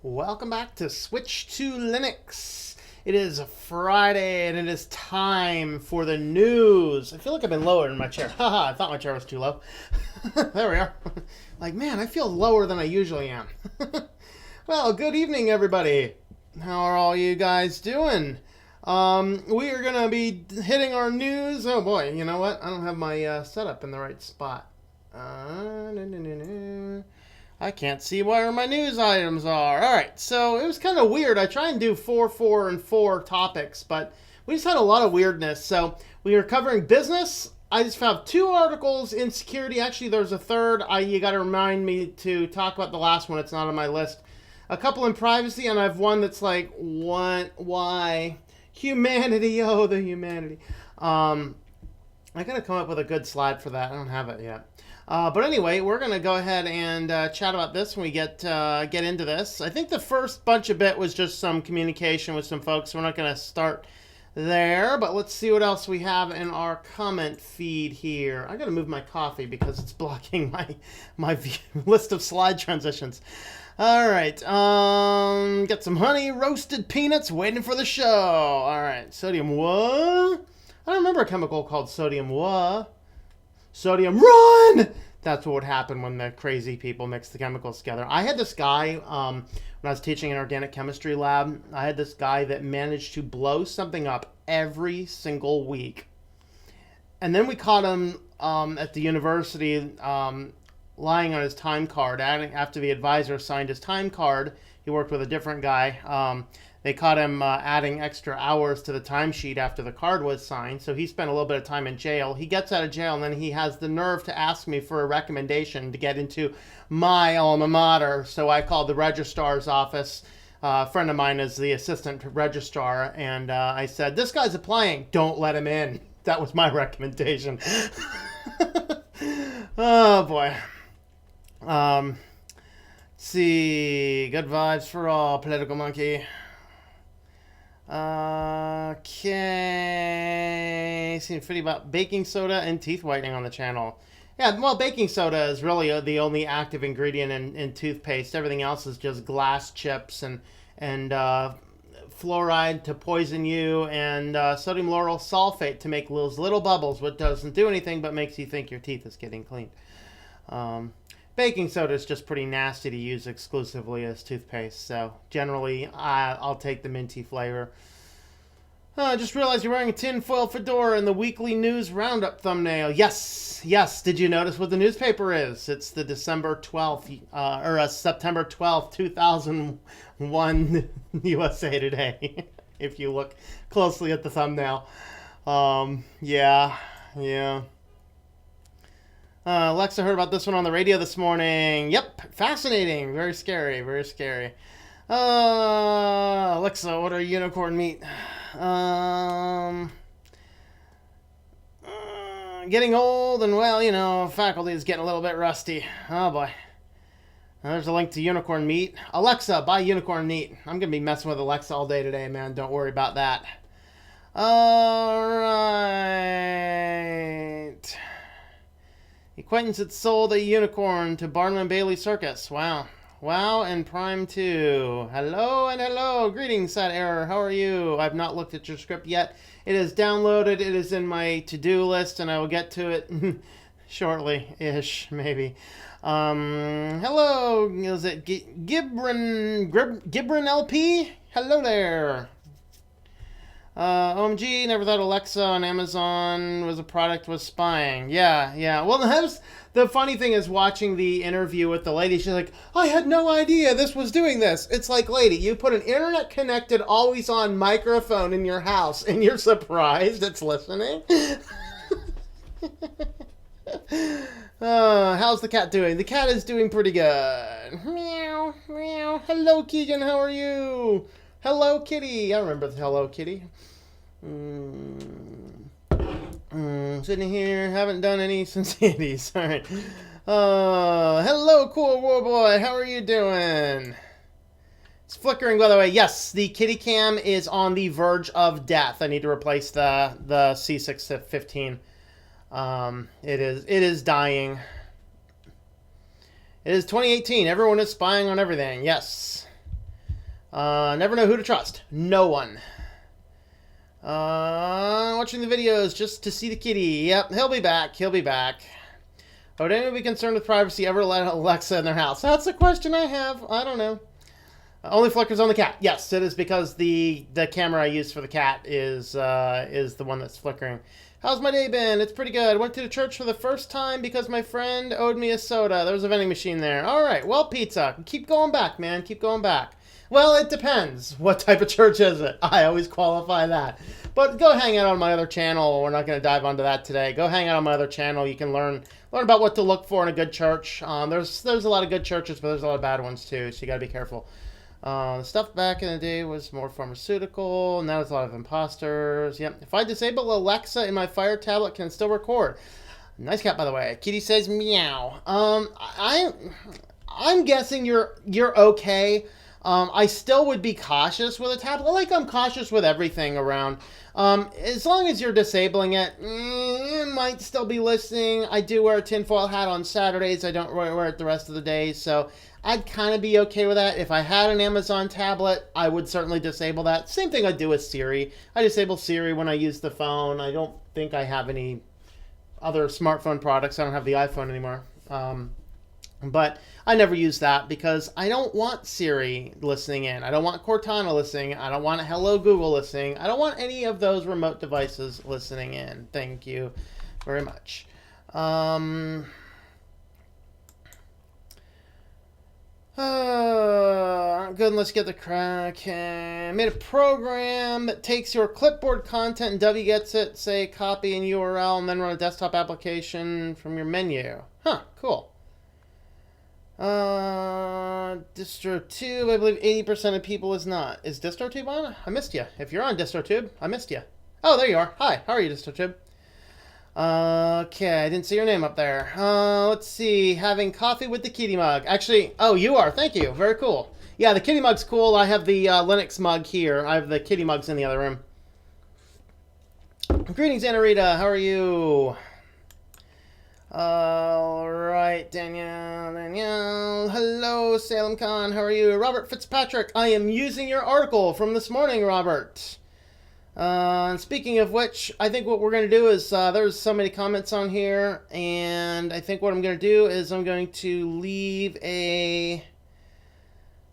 Welcome back to Switch to Linux. It is Friday and it is time for the news. I feel like I've been lower in my chair. Haha, I thought my chair was too low. There we are. Like, man, I feel lower than I usually am. Well, good evening, everybody. How are all you guys doing? We are going to be hitting our news. Oh boy, you know what? I don't have my setup in the right spot. I can't see where my news items are. All right, so it was kind of weird. I try and do 4 topics, but we just had a lot of weirdness. So we are covering business. I just have 2 articles in security. Actually, there's a third. You got to remind me to talk about the last one. It's not on my list. A couple in privacy, and I have one that's like, what? Why? Humanity. Oh, the humanity. I got to come up with a good slide for that. I don't have it yet. But anyway, we're going to go ahead and chat about this when we get into this. I think the first bunch of bit was just some communication with some folks. So we're not going to start there, but let's see what else we have in our comment feed here. I got to move my coffee because it's blocking my list of slide transitions. All right, got some honey roasted peanuts waiting for the show. All right, sodium what? I don't remember a chemical called sodium what? Sodium run! That's what would happen when the crazy people mix the chemicals together. I had this guy, when I was teaching an organic chemistry lab, I had this guy that managed to blow something up every single week. And then we caught him at the university lying on his time card. After the advisor signed his time card, he worked with a different guy. They caught him adding extra hours to the timesheet after the card was signed, so he spent a little bit of time in jail. He gets out of jail, and then he has the nerve to ask me for a recommendation to get into my alma mater. So I called the registrar's office. A friend of mine is the assistant registrar, and I said, this guy's applying. Don't let him in. That was my recommendation. Oh, boy. Let's see. Good vibes for all, Political Monkey. Okay. Seeing fitty about baking soda and teeth whitening on the channel. Yeah, well, baking soda is really the only active ingredient in toothpaste. Everything else is just glass chips and fluoride to poison you, and sodium lauryl sulfate to make those little bubbles, which doesn't do anything but makes you think your teeth is getting cleaned. Baking soda is just pretty nasty to use exclusively as toothpaste, so generally I'll take the minty flavor. I just realized you're wearing a tinfoil fedora in the weekly news roundup thumbnail. Yes. Did you notice what the newspaper is? It's the December 12th, or September 12th, 2001 USA Today, if you look closely at the thumbnail. Yeah. Alexa heard about this one on the radio this morning. Yep, fascinating. Very scary. Alexa, order unicorn meat. Getting old and, well, faculty is getting a little bit rusty. Oh, boy. There's a link to unicorn meat. Alexa, buy unicorn meat. I'm going to be messing with Alexa all day today, man. Don't worry about that. All right. Acquaintance had sold a unicorn to Barnum and Bailey Circus. Wow, and Prime 2. Hello. Greetings, Sad Error. How are you? I've not looked at your script yet. It is downloaded. It is in my to-do list, and I will get to it shortly-ish, maybe. Hello. Is it Gibran LP? Hello there. OMG, never thought Alexa on Amazon was a product with spying. Yeah. Well, the funny thing is watching the interview with the lady. She's like, I had no idea this was doing this. It's like, lady, you put an internet-connected, always-on microphone in your house, and you're surprised it's listening? How's the cat doing? The cat is doing pretty good. Meow. Hello, Keegan. How are you? Hello, Kitty. I remember the Hello, Kitty. Sitting here, haven't done any since the 80s. All right. Hello, Cool War Boy. How are you doing? It's flickering, by the way. Yes, the kitty cam is on the verge of death. I need to replace the C615. It is dying. It is 2018. Everyone is spying on everything. Yes. Never know who to trust. No one. Watching the videos just to see the kitty. Yep, he'll be back. He'll be back. Would anyone be concerned with privacy ever let Alexa in their house? That's a question I have. I don't know. Only flickers on the cat. Yes, it is because the camera I use for the cat is the one that's flickering. How's my day been? It's pretty good. Went to the church for the first time because my friend owed me a soda. There was a vending machine there. All right. Well, pizza. Keep going back, man. Keep going back. Well, it depends. What type of church is it? I always qualify that. But go hang out on my other channel. We're not going to dive onto that today. Go hang out on my other channel. You can learn about what to look for in a good church. There's a lot of good churches, but there's a lot of bad ones too. So you got to be careful. The stuff back in the day was more pharmaceutical. Now it's a lot of imposters. Yep. If I disable Alexa in my Fire tablet, can it still record? Nice cat, by the way. Kitty says meow. I'm guessing you're okay. I still would be cautious with a tablet. Like I'm cautious with everything around. As long as you're disabling it, it might still be listening. I do wear a tinfoil hat on Saturdays. I don't wear it the rest of the day. So I'd kind of be okay with that. If I had an Amazon tablet, I would certainly disable that. Same thing I do with Siri. I disable Siri when I use the phone. I don't think I have any other smartphone products. I don't have the iPhone anymore. But I never use that because I don't want Siri listening in. I don't want Cortana listening. I don't want Hello Google listening. I don't want any of those remote devices listening in. Thank you very much. Good, let's get the crack. Made a program that takes your clipboard content and wgets it, say copy an URL, and then run a desktop application from your menu. Huh, cool. DistroTube, I believe 80% of people is not. Is DistroTube on? I missed you. If you're on DistroTube, I missed you. Oh, there you are. Hi, how are you, DistroTube? Okay, I didn't see your name up there. Let's see. Having coffee with the kitty mug. Actually, oh, you are. Thank you. Very cool. Yeah, the kitty mug's cool. I have the Linux mug here. I have the kitty mugs in the other room. Greetings, Anna Rita. How are you? All right, Danielle. Hello, Salem Khan. How are you? Robert Fitzpatrick. I am using your article from this morning, Robert. Speaking of which, I think what we're going to do is, there's so many comments on here, and I think what I'm going to do is I'm going to leave a,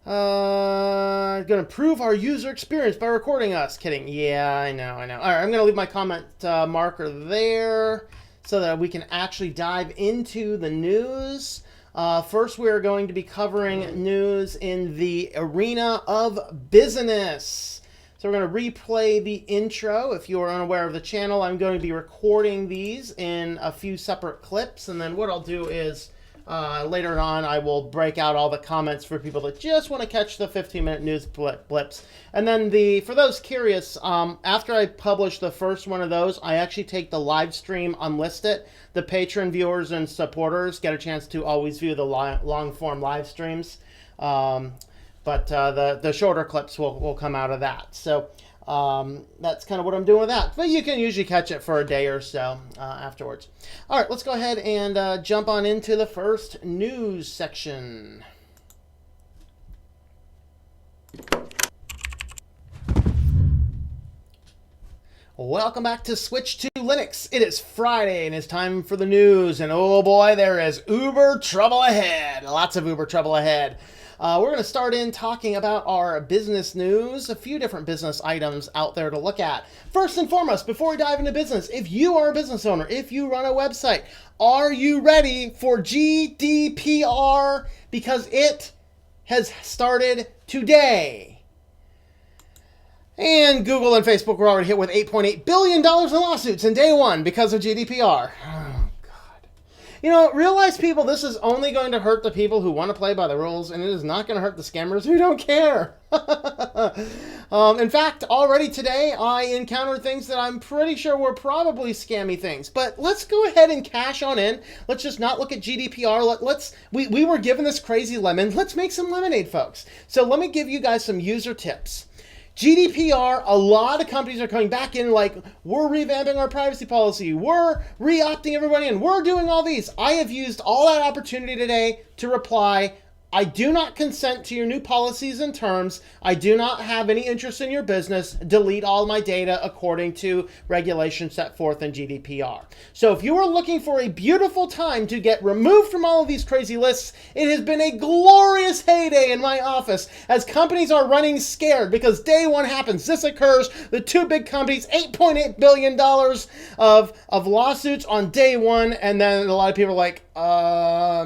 going to improve our user experience by recording us. Kidding. Yeah, I know. All right, I'm going to leave my comment marker there so that we can actually dive into the news. First, we're going to be covering news in the arena of business. So we're going to replay the intro. If you are unaware of the channel, I'm going to be recording these in a few separate clips. And then what I'll do is later on, I will break out all the comments for people that just want to catch the 15-minute news blips. And then for those curious, after I publish the first one of those, I actually take the live stream, unlist it. The patron viewers and supporters get a chance to always view the long-form live streams. But the shorter clips will come out of that. So that's kind of what I'm doing with that. But you can usually catch it for a day or so afterwards. All right, let's go ahead and jump on into the first news section. Welcome back to Switch to Linux. It is Friday and it's time for the news. And oh boy, there is uber trouble ahead. Lots of uber trouble ahead. We're going to start in talking about our business news, a few different business items out there to look at. First and foremost, before we dive into business, if you are a business owner, if you run a website, are you ready for GDPR? Because it has started today. And Google and Facebook were already hit with $8.8 billion in lawsuits in day one because of GDPR. You know, realize, people, this is only going to hurt the people who want to play by the rules, and it is not going to hurt the scammers who don't care. In fact, already today, I encountered things that I'm pretty sure were probably scammy things. But let's go ahead and cash on in. Let's just not look at GDPR. We were given this crazy lemon. Let's make some lemonade, folks. So let me give you guys some user tips. GDPR, a lot of companies are coming back in like, we're revamping our privacy policy, we're re-opting everybody in, we're doing all these. I have used all that opportunity today to reply I do not consent to your new policies and terms. I do not have any interest in your business. Delete all my data according to regulations set forth in GDPR. So if you are looking for a beautiful time to get removed from all of these crazy lists, it has been a glorious heyday in my office as companies are running scared because day one happens. This occurs. The two big companies, $8.8 billion of lawsuits on day one. And then a lot of people are like,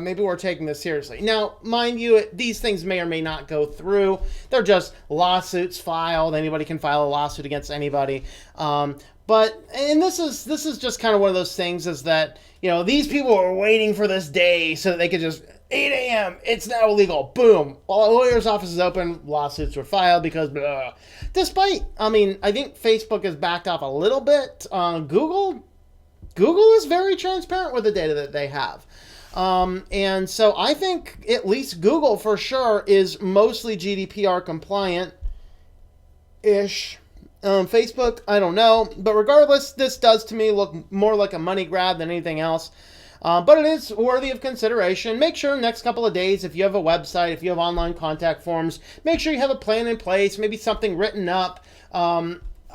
maybe we're taking this seriously. Now, mind you, these things may or may not go through. They're just lawsuits filed. Anybody can file a lawsuit against anybody. And this is just kind of one of those things is that, these people are waiting for this day so that they could just 8 a.m. It's now illegal. Boom. While a lawyer's office is open, lawsuits were filed because blah. Despite, I think Facebook has backed off a little bit. Google is very transparent with the data that they have. And so I think at least Google for sure is mostly GDPR compliant-ish. Facebook, I don't know. But regardless, this does to me look more like a money grab than anything else. But it is worthy of consideration. Make sure next couple of days, if you have a website, if you have online contact forms, make sure you have a plan in place, maybe something written up,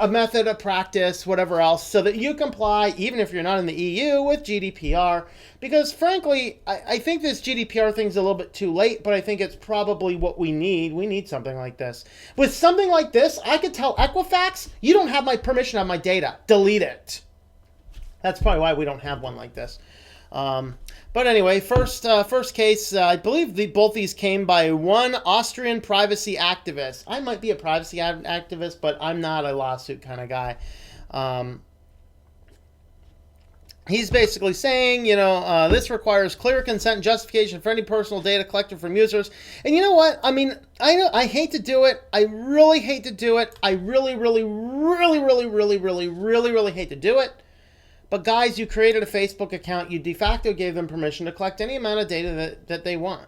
a method of practice, whatever else, so that you comply, even if you're not in the EU, with GDPR. Because frankly, I think this GDPR thing's a little bit too late, but I think it's probably what we need. We need something like this. With something like this, I could tell Equifax, you don't have my permission on my data. Delete it. That's probably why we don't have one like this. But anyway, first case, I believe both these came by one Austrian privacy activist. I might be a privacy activist, but I'm not a lawsuit kind of guy. He's basically saying, this requires clear consent and justification for any personal data collected from users. And you know what? I hate to do it. I really hate to do it. I really, really, really, really, really, really, really, really hate to do it. But guys, you created a Facebook account. You de facto gave them permission to collect any amount of data that they want.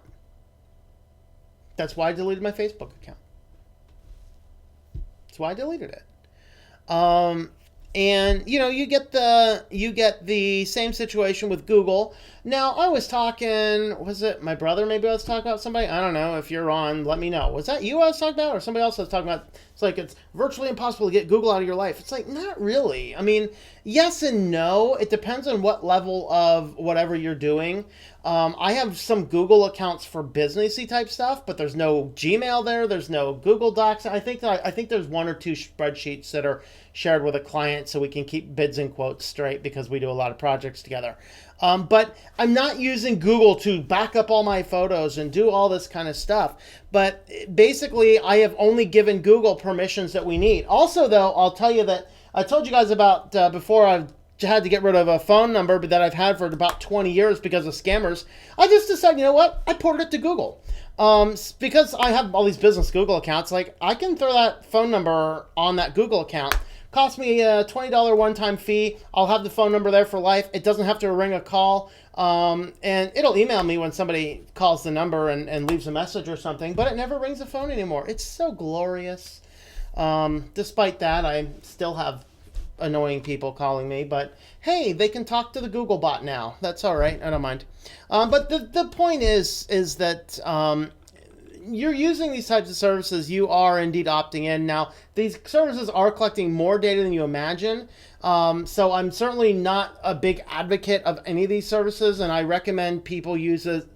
That's why I deleted my Facebook account. That's why I deleted it. And you get the same situation with Google. Now, I was talking, was it my brother maybe I was talking about somebody? I don't know. If you're on, let me know. Was that you I was talking about or somebody else I was talking about? It's like it's virtually impossible to get Google out of your life. It's like, not really. Yes and no. It depends on what level of whatever you're doing. I have some Google accounts for businessy type stuff, but there's no Gmail there. There's no Google Docs. I think there's one or two spreadsheets that are shared with a client so we can keep bids and quotes straight because we do a lot of projects together. But I'm not using Google to back up all my photos and do all this kind of stuff. But basically, I have only given Google permissions that we need. Also, though, I'll tell you that I told you guys about before I've had to get rid of a phone number that I've had for about 20 years because of scammers. I just decided, you know what? I ported it to Google. Because I have all these business Google accounts, like I can throw that phone number on that Google account. Cost me a $20 one-time fee. I'll have the phone number there for life. It doesn't have to ring a call. And it'll email me when somebody calls the number and leaves a message or something, but it never rings the phone anymore. It's so glorious. Despite that, I still have annoying people calling me, but hey, they can talk to the Google bot now. That's all right. I don't mind. But the point is that you're using these types of services, you are indeed opting in. Now, these services are collecting more data than you imagine. So I'm certainly not a big advocate of any of these services, and I recommend people use it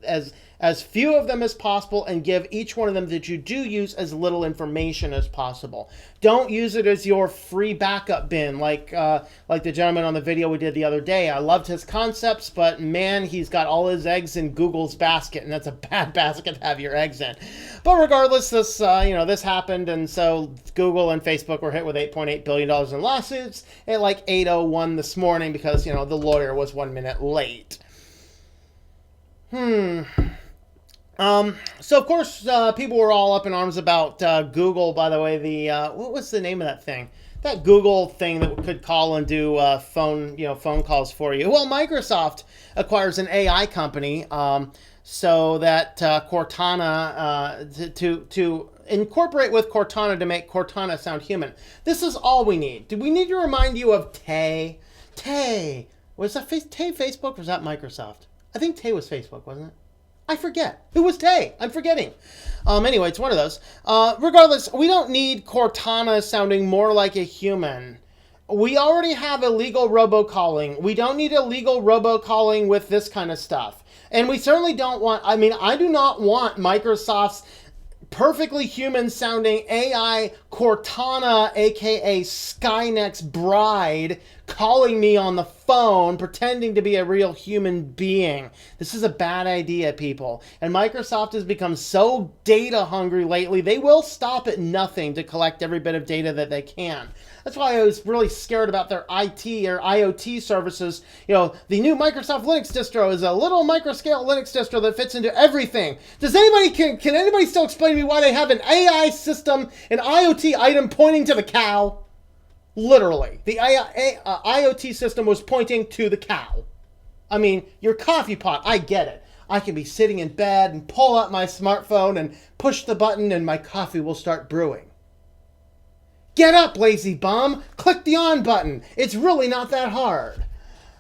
as few of them as possible and give each one of them that you do use as little information as possible. Don't use it as your free backup bin like the gentleman on the video we did the other day. I loved his concepts, but man, he's got all his eggs in Google's basket, and that's a bad basket to have your eggs in. But regardless, this happened, and so Google and Facebook were hit with $8.8 billion in lawsuits at like 8:01 this morning because, the lawyer was 1 minute late. So of course, people were all up in arms about Google. By the way, what was the name of that thing? That Google thing that could call and do phone calls for you. Well, Microsoft acquires an AI company so that Cortana to incorporate with Cortana to make Cortana sound human. This is all we need. Do we need to remind you of Tay? Tay was that Tay Facebook or was that Microsoft? I think Tay was Facebook, wasn't it? I forget. Who was Tay? I'm forgetting. Anyway, it's one of those. Regardless, we don't need Cortana sounding more like a human. We already have illegal robocalling. We don't need illegal robocalling with this kind of stuff. And we certainly don't want, I do not want Microsoft's perfectly human sounding AI Cortana, aka Skynext's bride, calling me on the phone, pretending to be a real human being. This is a bad idea, people. And Microsoft has become so data hungry lately, they will stop at nothing to collect every bit of data that they can. That's why I was really scared about their IT or IoT services. The new Microsoft Linux distro is a little microscale Linux distro that fits into everything. Can anybody still explain to me why they have an AI system, an IoT item pointing to the cow? Literally, the IoT system was pointing to the cow. Your coffee pot, I get it. I can be sitting in bed and pull out my smartphone and push the button and my coffee will start brewing. Get up, lazy bum. Click the on button. It's really not that hard.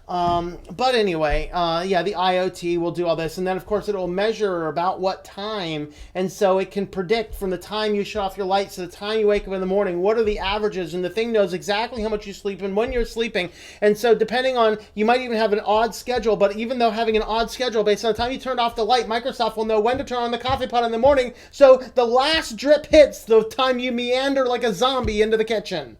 But anyway, the IoT will do all this. And then, of course, it will measure about what time. And so it can predict from the time you shut off your lights to the time you wake up in the morning, what are the averages? And the thing knows exactly how much you sleep and when you're sleeping. And so depending on, you might even have an odd schedule. But even though having an odd schedule, based on the time you turned off the light, Microsoft will know when to turn on the coffee pot in the morning. So the last drip hits the time you meander like a zombie into the kitchen.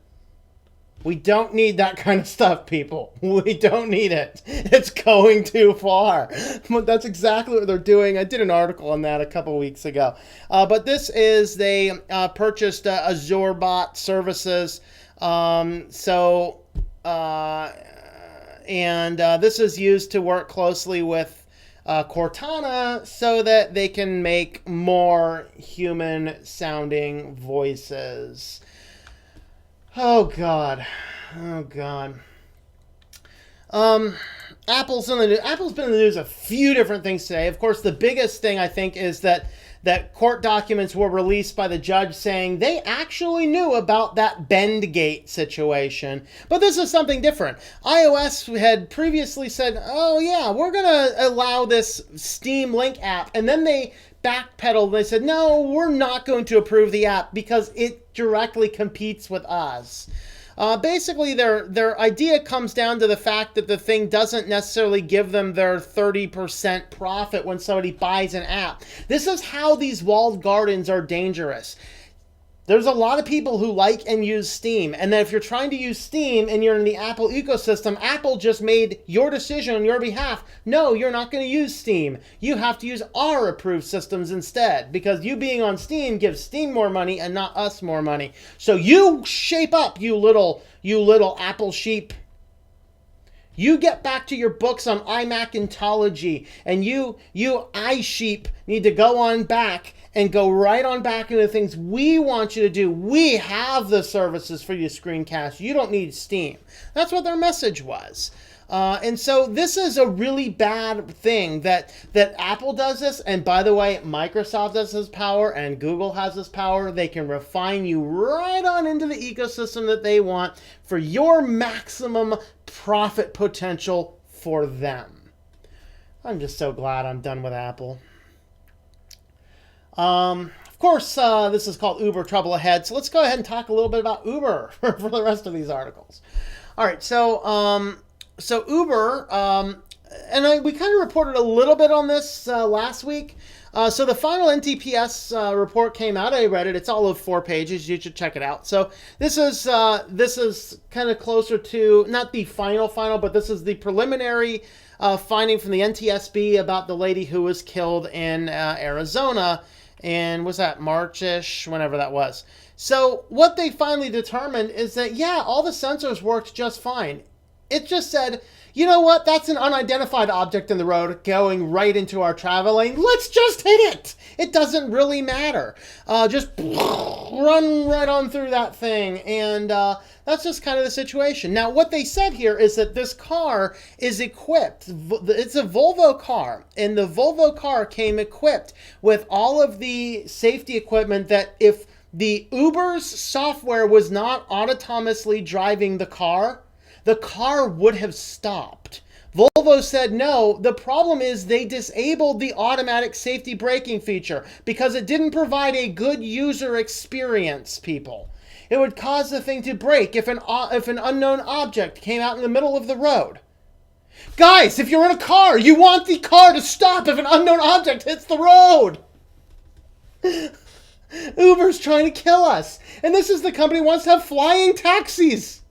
We don't need that kind of stuff, people. We don't need it. It's going too far. That's exactly what they're doing. I did an article on that a couple weeks ago. But this is, they purchased Azure Bot services. This is used to work closely with Cortana so that they can make more human-sounding voices. Oh, God. Apple's in the news. Apple's been in the news a few different things today. Of course, the biggest thing, I think, is that court documents were released by the judge saying they actually knew about that Bendgate situation. But this is something different. iOS had previously said, oh, yeah, we're going to allow this Steam Link app. And then they backpedaled. They said, no, we're not going to approve the app because it directly competes with us. Basically, their idea comes down to the fact that the thing doesn't necessarily give them their 30% profit when somebody buys an app. This is how these walled gardens are dangerous. There's a lot of people who like and use Steam. And then if you're trying to use Steam and you're in the Apple ecosystem, Apple just made your decision on your behalf. No, you're not going to use Steam. You have to use our approved systems instead. Because you being on Steam gives Steam more money and not us more money. So you shape up, you little Apple sheep. You get back to your books on iMacintology. And you iSheep need to go on back and go right on back into the things we want you to do. We have the services for you to screencast. You don't need Steam. That's what their message was. And so this is a really bad thing that Apple does this. And by the way, Microsoft has this power and Google has this power. They can refine you right on into the ecosystem that they want for your maximum profit potential for them. I'm just so glad I'm done with Apple. Of course, this is called Uber Trouble Ahead. So let's go ahead and talk a little bit about Uber for the rest of these articles. All right, so Uber, we kind of reported a little bit on this last week. So the final NTPS report came out. I read it. It's all of 4 pages. You should check it out. So this is kind of closer to not the final, but this is the preliminary finding from the NTSB about the lady who was killed in Arizona. And was that March-ish, whenever that was. So what they finally determined is that, yeah, all the sensors worked just fine. It just said, you know what, that's an unidentified object in the road going right into our travel lane. Let's just hit it. It doesn't really matter. Just run right on through that thing. And that's just kind of the situation. Now, what they said here is that this car is equipped. It's a Volvo car. And the Volvo car came equipped with all of the safety equipment that if the Uber's software was not autonomously driving the car would have stopped. Volvo said no. The problem is they disabled the automatic safety braking feature because it didn't provide a good user experience, people. It would cause the thing to break if an unknown object came out in the middle of the road. Guys, if you're in a car, you want the car to stop if an unknown object hits the road. Uber's trying to kill us. And this is the company who wants to have flying taxis.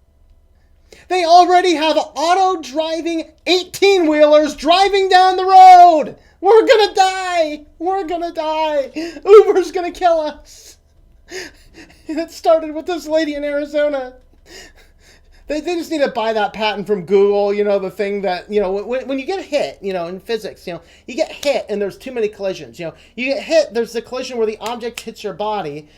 They already have auto-driving 18-wheelers driving down the road. We're going to die. We're going to die. Uber's going to kill us. It started with this lady in Arizona. They just need to buy that patent from Google, the thing that, when you get hit, in physics, you get hit and there's too many collisions. You get hit, there's the collision where the object hits your body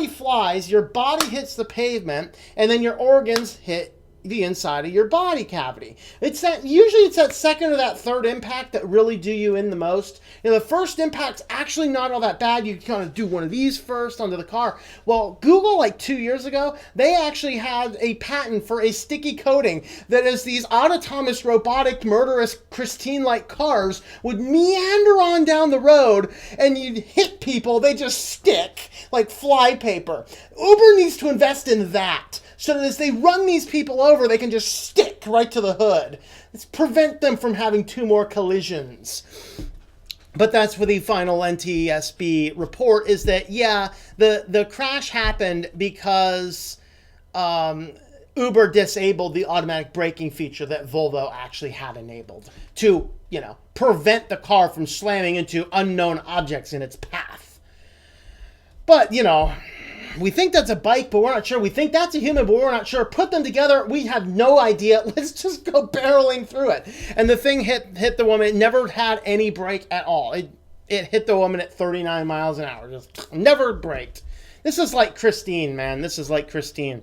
flies, your body hits the pavement, and then your organs hit the inside of your body cavity. Usually it's that second or that third impact that really do you in the most. The first impact's actually not all that bad. You kind of do one of these first onto the car. Well, Google, like 2 years ago, they actually had a patent for a sticky coating that as these autonomous, robotic, murderous, Christine-like cars would meander on down the road and you'd hit people, they just stick like fly paper. Uber needs to invest in that, so that as they run these people over, they can just stick right to the hood. Let's prevent them from having 2 more collisions. But that's where the final NTSB report is that, the crash happened because Uber disabled the automatic braking feature that Volvo actually had enabled to, prevent the car from slamming into unknown objects in its path. But, we think that's a bike, but we're not sure. We think that's a human, but we're not sure. Put them together, we have no idea. Let's just go barreling through it. And the thing hit the woman. It never had any brake at all. It hit the woman at 39 miles an hour. Just never braked. This is like Christine, man. This is like Christine.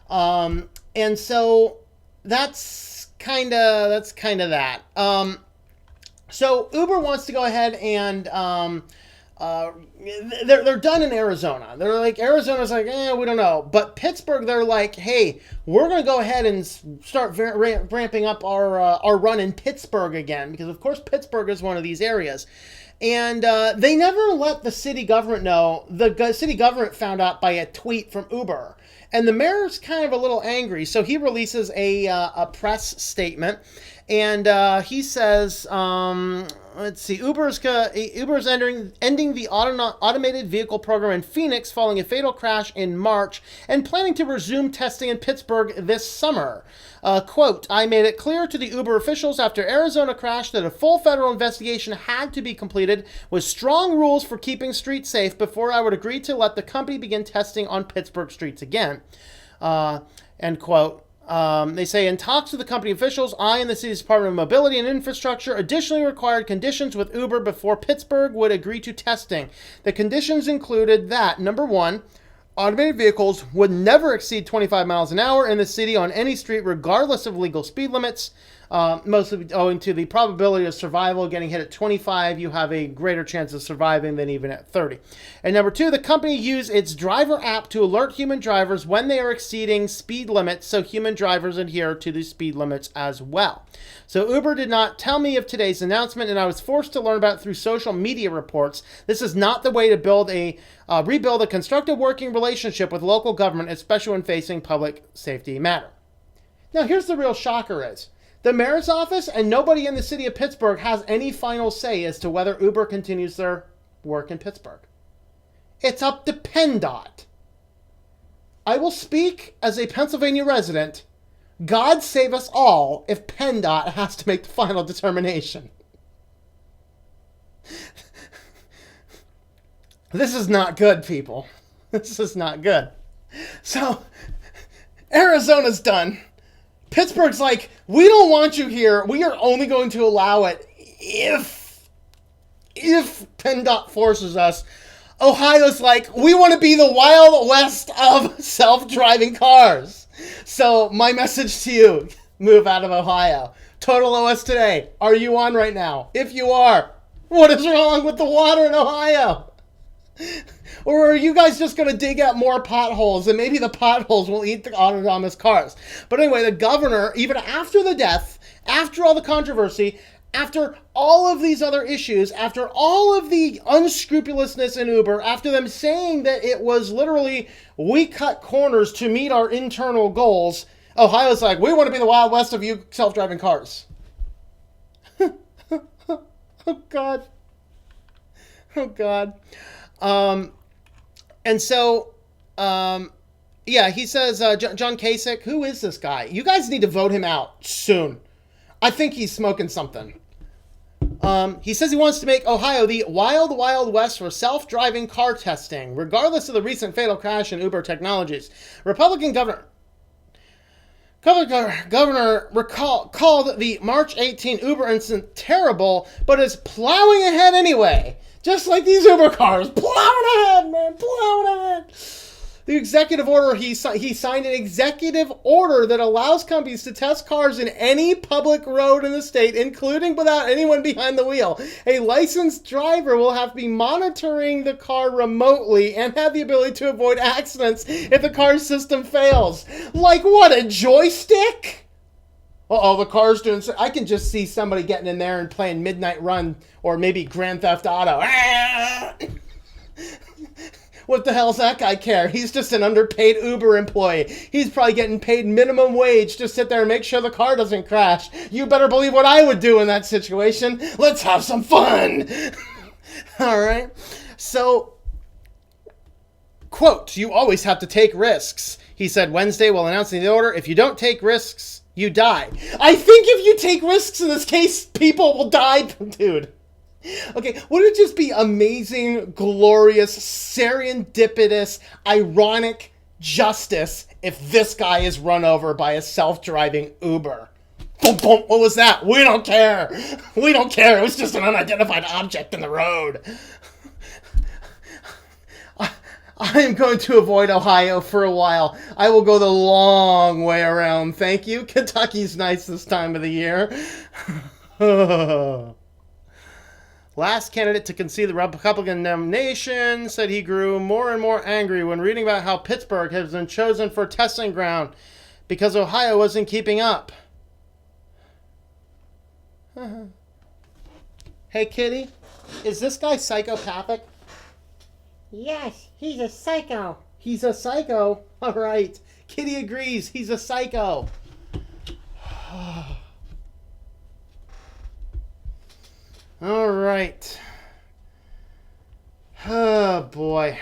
And so that's kind of that. So Uber wants to go ahead and they're done in Arizona. They're like, Arizona's like, we don't know. But Pittsburgh, they're like, hey, we're going to go ahead and start ramping up our run in Pittsburgh again. Because, of course, Pittsburgh is one of these areas. And they never let the city government know. The city government found out by a tweet from Uber. And the mayor's kind of a little angry. So he releases a press statement. And he says, let's see, Uber's ending the automated vehicle program in Phoenix following a fatal crash in March and planning to resume testing in Pittsburgh this summer. Quote, I made it clear to the Uber officials after Arizona crash that a full federal investigation had to be completed with strong rules for keeping streets safe before I would agree to let the company begin testing on Pittsburgh streets again. End quote. They say, in talks with the company officials, I and the city's Department of Mobility and Infrastructure additionally required conditions with Uber before Pittsburgh would agree to testing. The conditions included that, number 1, automated vehicles would never exceed 25 miles an hour in the city on any street, regardless of legal speed limits. Mostly owing to the probability of survival. Getting hit at 25, you have a greater chance of surviving than even at 30. And number 2, the company used its driver app to alert human drivers when they are exceeding speed limits, so human drivers adhere to the speed limits as well. So Uber did not tell me of today's announcement, and I was forced to learn about it through social media reports. This is not the way to rebuild a constructive working relationship with local government, especially when facing public safety matter. Now, here's the real shocker is, the mayor's office and nobody in the city of Pittsburgh has any final say as to whether Uber continues their work in Pittsburgh. It's up to PennDOT. I will speak as a Pennsylvania resident. God save us all if PennDOT has to make the final determination. This is not good, people. This is not good. So, Arizona's done. Pittsburgh's like, we don't want you here. We are only going to allow it if PennDOT forces us. Ohio's like, we want to be the Wild West of self-driving cars. So my message to you, move out of Ohio. Total OS Today, are you on right now? If you are, what is wrong with the water in Ohio? Or are you guys just going to dig out more potholes and maybe the potholes will eat the autonomous cars? But anyway, the governor, even after the death, after all the controversy, after all of these other issues, after all of the unscrupulousness in Uber, after them saying that it was literally, we cut corners to meet our internal goals, Ohio's like, we want to be the Wild West of you self-driving cars. Oh, God. Oh, God. And so, yeah, he says, John Kasich, who is this guy? You guys need to vote him out soon. I think he's smoking something. He says he wants to make Ohio the wild, wild west for self-driving car testing, regardless of the recent fatal crash in Uber Technologies. Republican Governor called the March 18 Uber incident terrible, but is plowing ahead anyway. Just like these Uber cars. Plowing ahead, man. Plowing ahead. The executive order, he signed an executive order that allows companies to test cars in any public road in the state, including without anyone behind the wheel. A licensed driver will have to be monitoring the car remotely and have the ability to avoid accidents if the car's system fails. Like what, a joystick? Uh-oh, the car's doing... I can just see somebody getting in there and playing Midnight Run or maybe Grand Theft Auto. What the hell's that guy care? He's just an underpaid Uber employee. He's probably getting paid minimum wage to sit there and make sure the car doesn't crash. You better believe what I would do in that situation. Let's have some fun. All right. So, quote, you always have to take risks. He said Wednesday while announcing the order. If you don't take risks, you die. I think if you take risks in this case, people will die, dude. Okay, wouldn't it just be amazing, glorious, serendipitous, ironic justice if this guy is run over by a self-driving Uber? Boom, boom, what was that? We don't care. We don't care. It was just an unidentified object in the road. I am going to avoid Ohio for a while. I will go the long way around. Thank you. Kentucky's nice this time of the year. Last candidate to concede the Republican nomination said he grew more and more angry when reading about how Pittsburgh has been chosen for testing ground because Ohio wasn't keeping up. Hey, Kitty, is this guy psychopathic? Yes, he's a psycho. He's a psycho. All right. Kitty agrees. He's a psycho. All right. Oh, boy.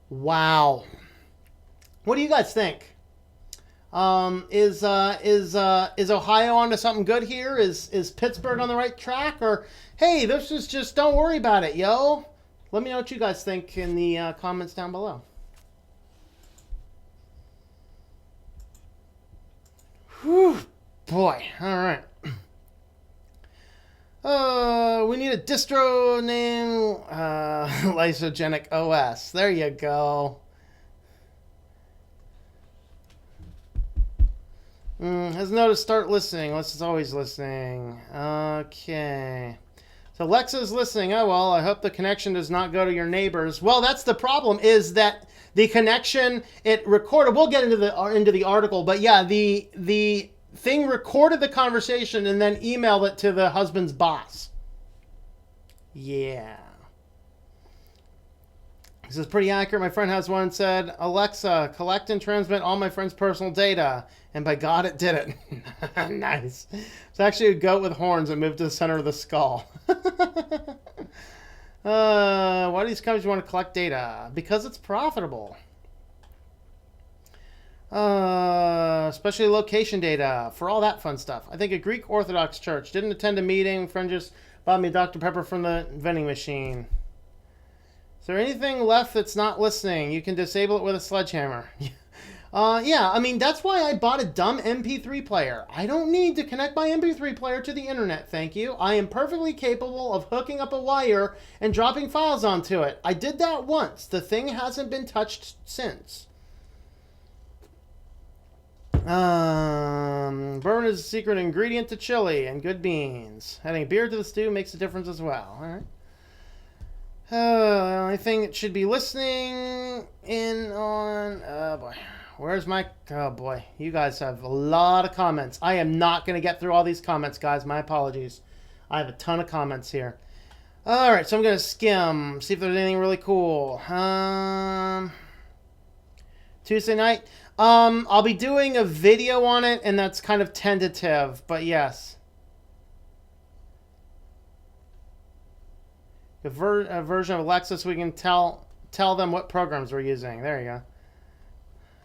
Wow. What do you guys think? Is Ohio onto something good here? Is Pittsburgh on the right track? Or, hey, this is just, don't worry about it, yo. Let me know what you guys think in the comments down below. Whew, boy. All right. We need a distro name, Lysogenic OS. There you go. Has noticed start listening. Alyssa's always listening. Okay. So Lexa's listening. Oh, well, I hope the connection does not go to your neighbors. Well, that's the problem, is that the connection, it recorded, we'll get into the article, but yeah, the thing recorded the conversation and then emailed it to the husband's boss. Yeah. This is pretty accurate. My friend has one said, Alexa, collect and transmit all my friend's personal data. And by God, it did it. Nice. It's actually a goat with horns that moved to the center of the skull. Why do these companies want to collect data? Because it's profitable. Especially location data, for all that fun stuff. I think a Greek Orthodox church. Didn't attend a meeting. Friend just bought me Dr. Pepper from the vending machine. Is there anything left that's not listening? You can disable it with a sledgehammer. Yeah, I mean, that's why I bought a dumb MP3 player. I don't need to connect my MP3 player to the internet, thank you. I am perfectly capable of hooking up a wire and dropping files onto it. I did that once. The thing hasn't been touched since. Bourbon is a secret ingredient to chili and good beans. Adding beer to the stew makes a difference as well. All right. The only thing it should be listening in on... boy. Where's my... Oh, boy. You guys have a lot of comments. I am not going to get through all these comments, guys. My apologies. I have a ton of comments here. All right, so I'm going to skim, see if there's anything really cool. Tuesday night. I'll be doing a video on it, and that's kind of tentative, but yes. A version of Alexa so we can tell them what programs we're using. There you go.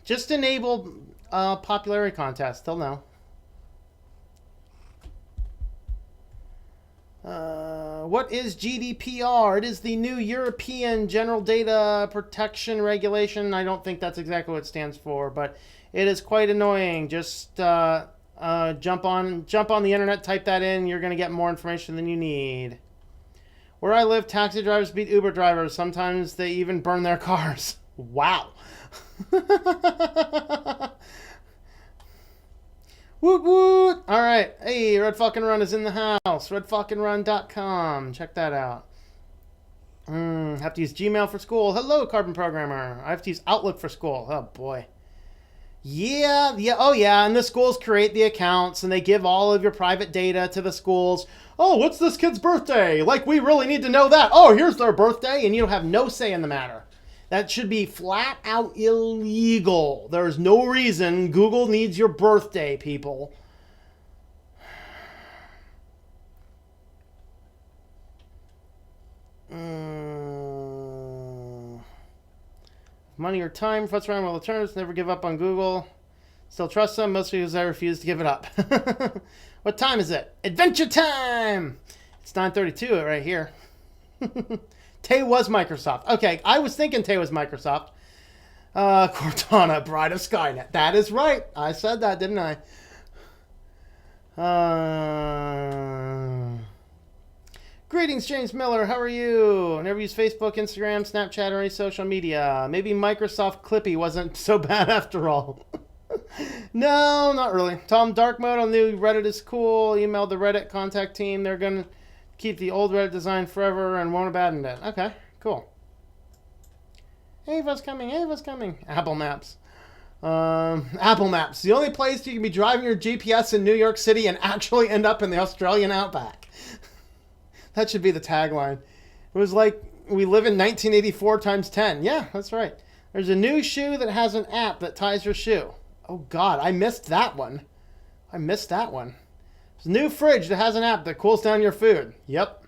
Just enable popularity contest. They'll know. What is GDPR? It is the new European General Data Protection Regulation. I don't think that's exactly what it stands for, but it is quite annoying. Just jump on the internet, type that in. You're going to get more information than you need. Where I live, taxi drivers beat Uber drivers. Sometimes they even burn their cars. Wow. Woot woot! Alright. Hey, Red Falcon Run is in the house. RedFalconRun.com. Check that out. Have to use Gmail for school. Hello, Carbon Programmer. I have to use Outlook for school. Oh, boy. Yeah. Oh, yeah. And the schools create the accounts, and they give all of your private data to the schools. Oh, what's this kid's birthday? Like, we really need to know that. Oh, here's their birthday, and you have no say in the matter. That should be flat out illegal. There's no reason Google needs your birthday, people. Money or time, fuss around with alternatives, never give up on Google. Still trust them, mostly because I refuse to give it up. What time is it? Adventure time! It's 9:32 right here. Tay was Microsoft. Okay, I was thinking Tay was Microsoft. Cortana, Bride of Skynet. That is right. I said that, didn't I? Greetings, James Miller. How are you? Never use Facebook, Instagram, Snapchat, or any social media. Maybe Microsoft Clippy wasn't so bad after all. No, not really. Tom Dark Mode on new Reddit is cool. Emailed the Reddit contact team. They're going to keep the old Reddit design forever and won't abandon it. Okay, cool. Ava's coming. Ava's coming. Apple Maps. Apple Maps. The only place you can be driving your GPS in New York City and actually end up in the Australian outback. That should be the tagline. It was like, we live in 1984 times 10. Yeah, that's right. There's a new shoe that has an app that ties your shoe. Oh, God, I missed that one. There's a new fridge that has an app that cools down your food. Yep.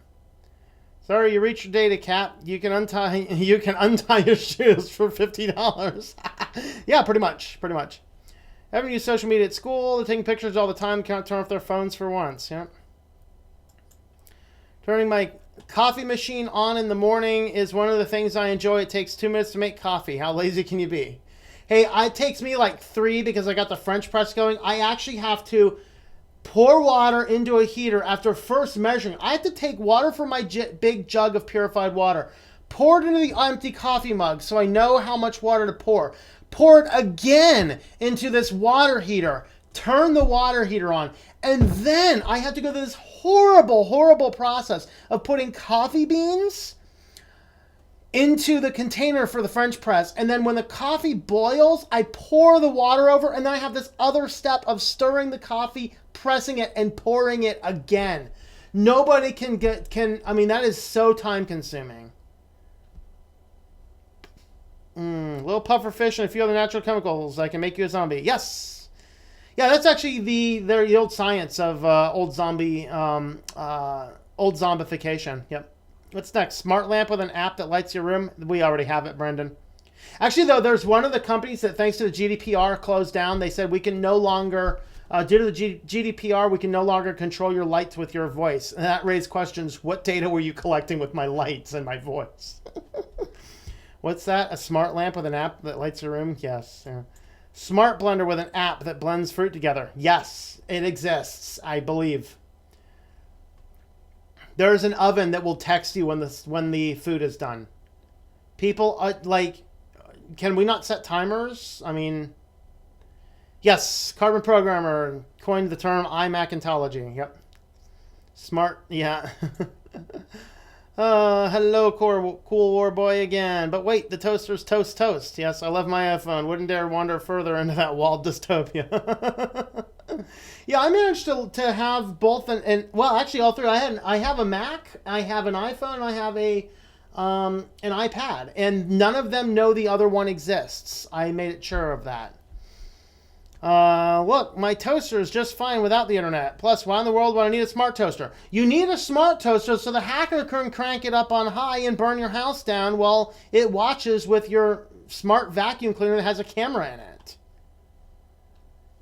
Sorry, you reached your data cap. You can untie your shoes for $50. Yeah, pretty much. Haven't used social media at school. They're taking pictures all the time. Can't turn off their phones for once. Yep. Turning my coffee machine on in the morning is one of the things I enjoy. It takes 2 minutes to make coffee. How lazy can you be? Hey, it takes me like 3 because I got the French press going. I actually have to pour water into a heater after first measuring. I have to take water from my big jug of purified water, pour it into the empty coffee mug so I know how much water to pour. Pour it again into this water heater. Turn the water heater on. And then I have to go through this horrible, horrible process of putting coffee beans into the container for the French press. And then when the coffee boils, I pour the water over. And then I have this other step of stirring the coffee, pressing it, and pouring it again. Nobody I mean, that is so time consuming. Little puffer fish and a few other natural chemicals that can make you a zombie. Yes. Yeah, that's actually the old science of old zombification. Yep. What's next? Smart lamp with an app that lights your room. We already have it, Brendan. Actually, though, there's one of the companies that, thanks to the GDPR, closed down. They said we can no longer, due to the GDPR, we can no longer control your lights with your voice. And that raised questions. What data were you collecting with my lights and my voice? What's that? A smart lamp with an app that lights your room? Yes. Yeah. Smart blender with an app that blends fruit together. Yes, it exists, I believe. There's an oven that will text you when the food is done. People can we not set timers? I mean, yes, Carbon Programmer coined the term iMacintology. Yep. Smart, yeah. Hello, cool war boy again. But wait, the toaster's toast. Yes, I love my iPhone. Wouldn't dare wander further into that walled dystopia. Yeah, I managed to have both, and well, actually all three. I have a Mac, I have an iPhone, and I have an iPad, and none of them know the other one exists. I made it sure of that. Look, my toaster is just fine without the internet. Plus, why in the world would I need a smart toaster? You need a smart toaster so the hacker can crank it up on high and burn your house down while it watches with your smart vacuum cleaner that has a camera in it.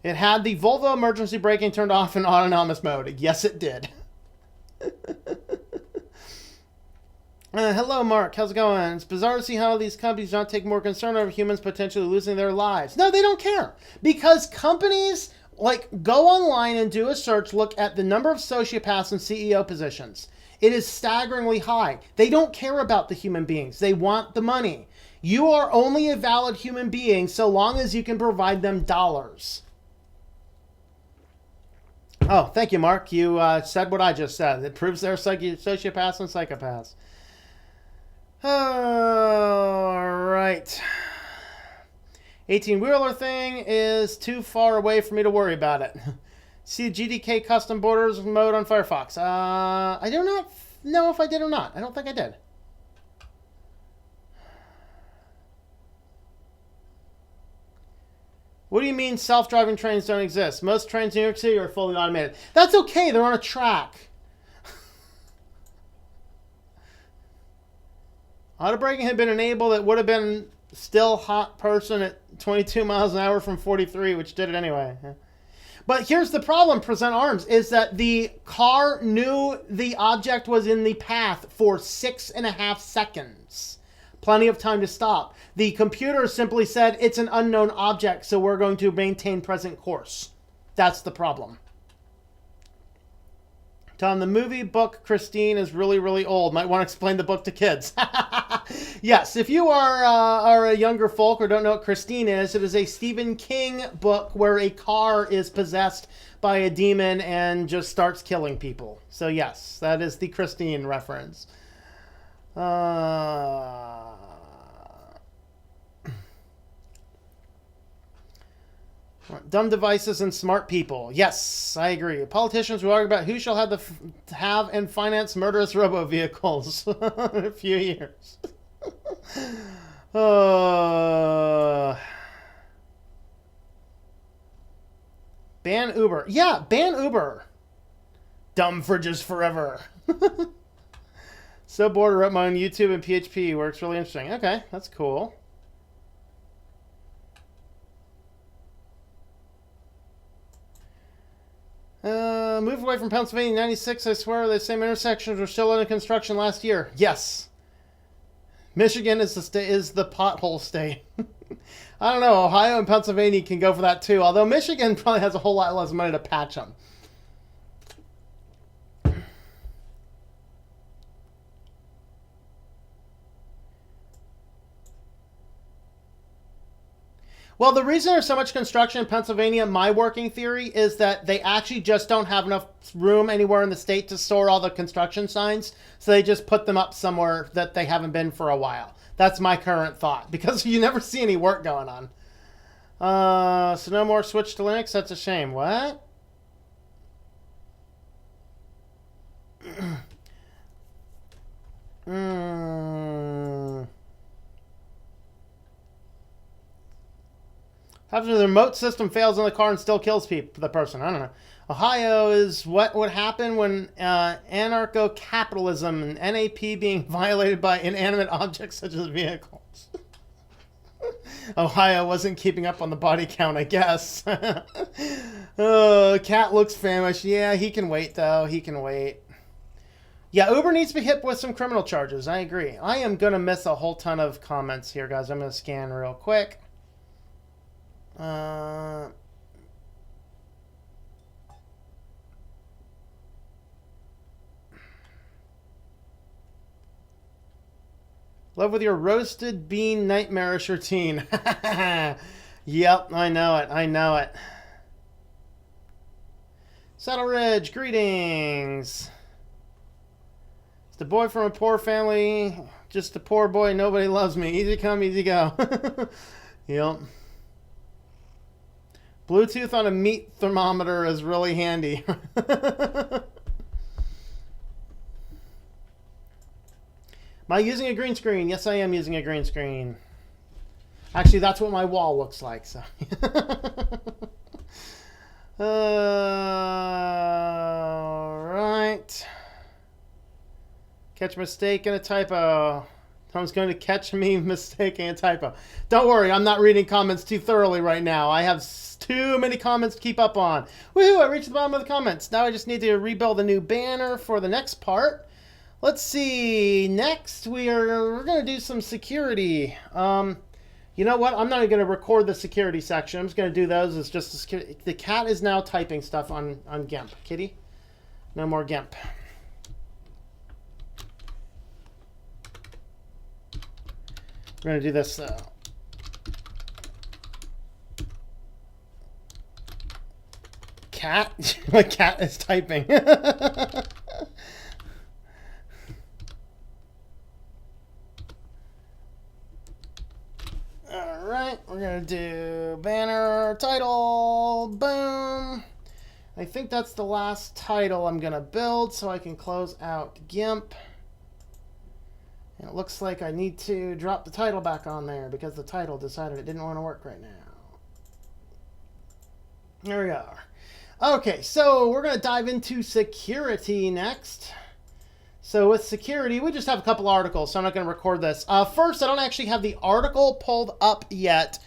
It had the Volvo emergency braking turned off in autonomous mode. Yes, it did. Hello, Mark. How's it going? It's bizarre to see how these companies don't take more concern over humans potentially losing their lives. No, they don't care. Because companies, go online and do a search, look at the number of sociopaths in CEO positions. It is staggeringly high. They don't care about the human beings. They want the money. You are only a valid human being so long as you can provide them dollars. Oh, thank you, Mark. You said what I just said. It proves they're sociopaths and psychopaths. All right. 18-wheeler thing is too far away for me to worry about it. See GDK custom borders mode on Firefox. I do not know if I did or not. I don't think I did. What do you mean self-driving trains don't exist? Most trains in New York City are fully automated. That's okay. They're on a track. Auto braking had been enabled. It would have been still hot person at 22 miles an hour from 43, which did it anyway. But here's the problem, Present Arms, is that the car knew the object was in the path for 6.5 seconds. Plenty of time to stop. The computer simply said, it's an unknown object, so we're going to maintain present course. That's the problem. Tom, the movie book Christine is really, really old. Might want to explain the book to kids. Yes, if you are a younger folk or don't know what Christine is, it is a Stephen King book where a car is possessed by a demon and just starts killing people. So yes, that is the Christine reference. Dumb devices and smart people. Yes, I agree. Politicians will argue about who shall have and finance murderous robo-vehicles in a few years. Ban Uber. Yeah, ban Uber. Dumb fridges forever. So bored, I wrote my own YouTube and PHP. Works really interesting. Okay, that's cool. Moved away from Pennsylvania in 96. I swear the same intersections were still under construction last year. Yes. Michigan is the pothole state. I don't know. Ohio and Pennsylvania can go for that too. Although Michigan probably has a whole lot less money to patch them. Well, the reason there's so much construction in Pennsylvania, my working theory, is that they actually just don't have enough room anywhere in the state to store all the construction signs. So they just put them up somewhere that they haven't been for a while. That's my current thought, because you never see any work going on. So no more switch to Linux? That's a shame. What? Happens when the remote system fails in the car and still kills the person. I don't know. Ohio is what would happen when anarcho-capitalism and NAP being violated by inanimate objects such as vehicles. Ohio wasn't keeping up on the body count, I guess. Cat looks famished. Yeah, he can wait, though. He can wait. Yeah, Uber needs to be hit with some criminal charges. I agree. I am going to miss a whole ton of comments here, guys. I'm going to scan real quick. Love with your roasted bean nightmarish routine. Yep, I know it. I know it. Saddle Ridge, greetings. Just a boy from a poor family. Just a poor boy. Nobody loves me. Easy come, easy go. Yep. Bluetooth on a meat thermometer is really handy. Am I using a green screen? Yes, I am using a green screen. Actually, that's what my wall looks like. So, right. Catch a mistake and a typo. Tom's going to catch me mistaking a typo. Don't worry, I'm not reading comments too thoroughly right now. I have too many comments to keep up on. Woohoo, I reached the bottom of the comments. Now I just need to rebuild a new banner for the next part. Let's see. Next, we're going to do some security. You know what? I'm not even going to record the security section. I'm just going to do those as just security. The cat is now typing stuff on GIMP. Kitty, no more GIMP. We're going to do this. Cat? My cat is typing. Alright, we're going to do banner, title, boom. I think that's the last title I'm going to build so I can close out GIMP. And it looks like I need to drop the title back on there because the title decided it didn't want to work right now. There we are. Okay, so we're going to dive into security next. So with security, we just have a couple articles, so I'm not going to record this. First, I don't actually have the article pulled up yet,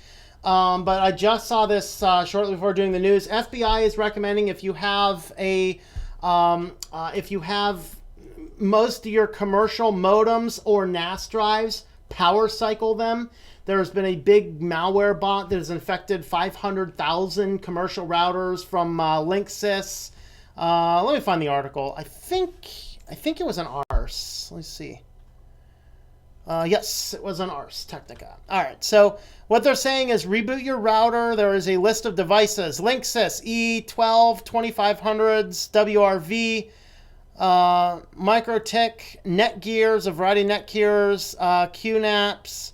but I just saw this shortly before doing the news. FBI is recommending if you have most of your commercial modems or NAS drives, power cycle them. There's been a big malware bot that has infected 500,000 commercial routers from Linksys. Let me find the article. I think it was an Ars. Let's see. Yes, it was an Ars Technica. All right, so what they're saying is reboot your router. There is a list of devices. Linksys, E12, 2500s, WRV, MikroTik, Netgears, a variety of Netgears, QNAPs,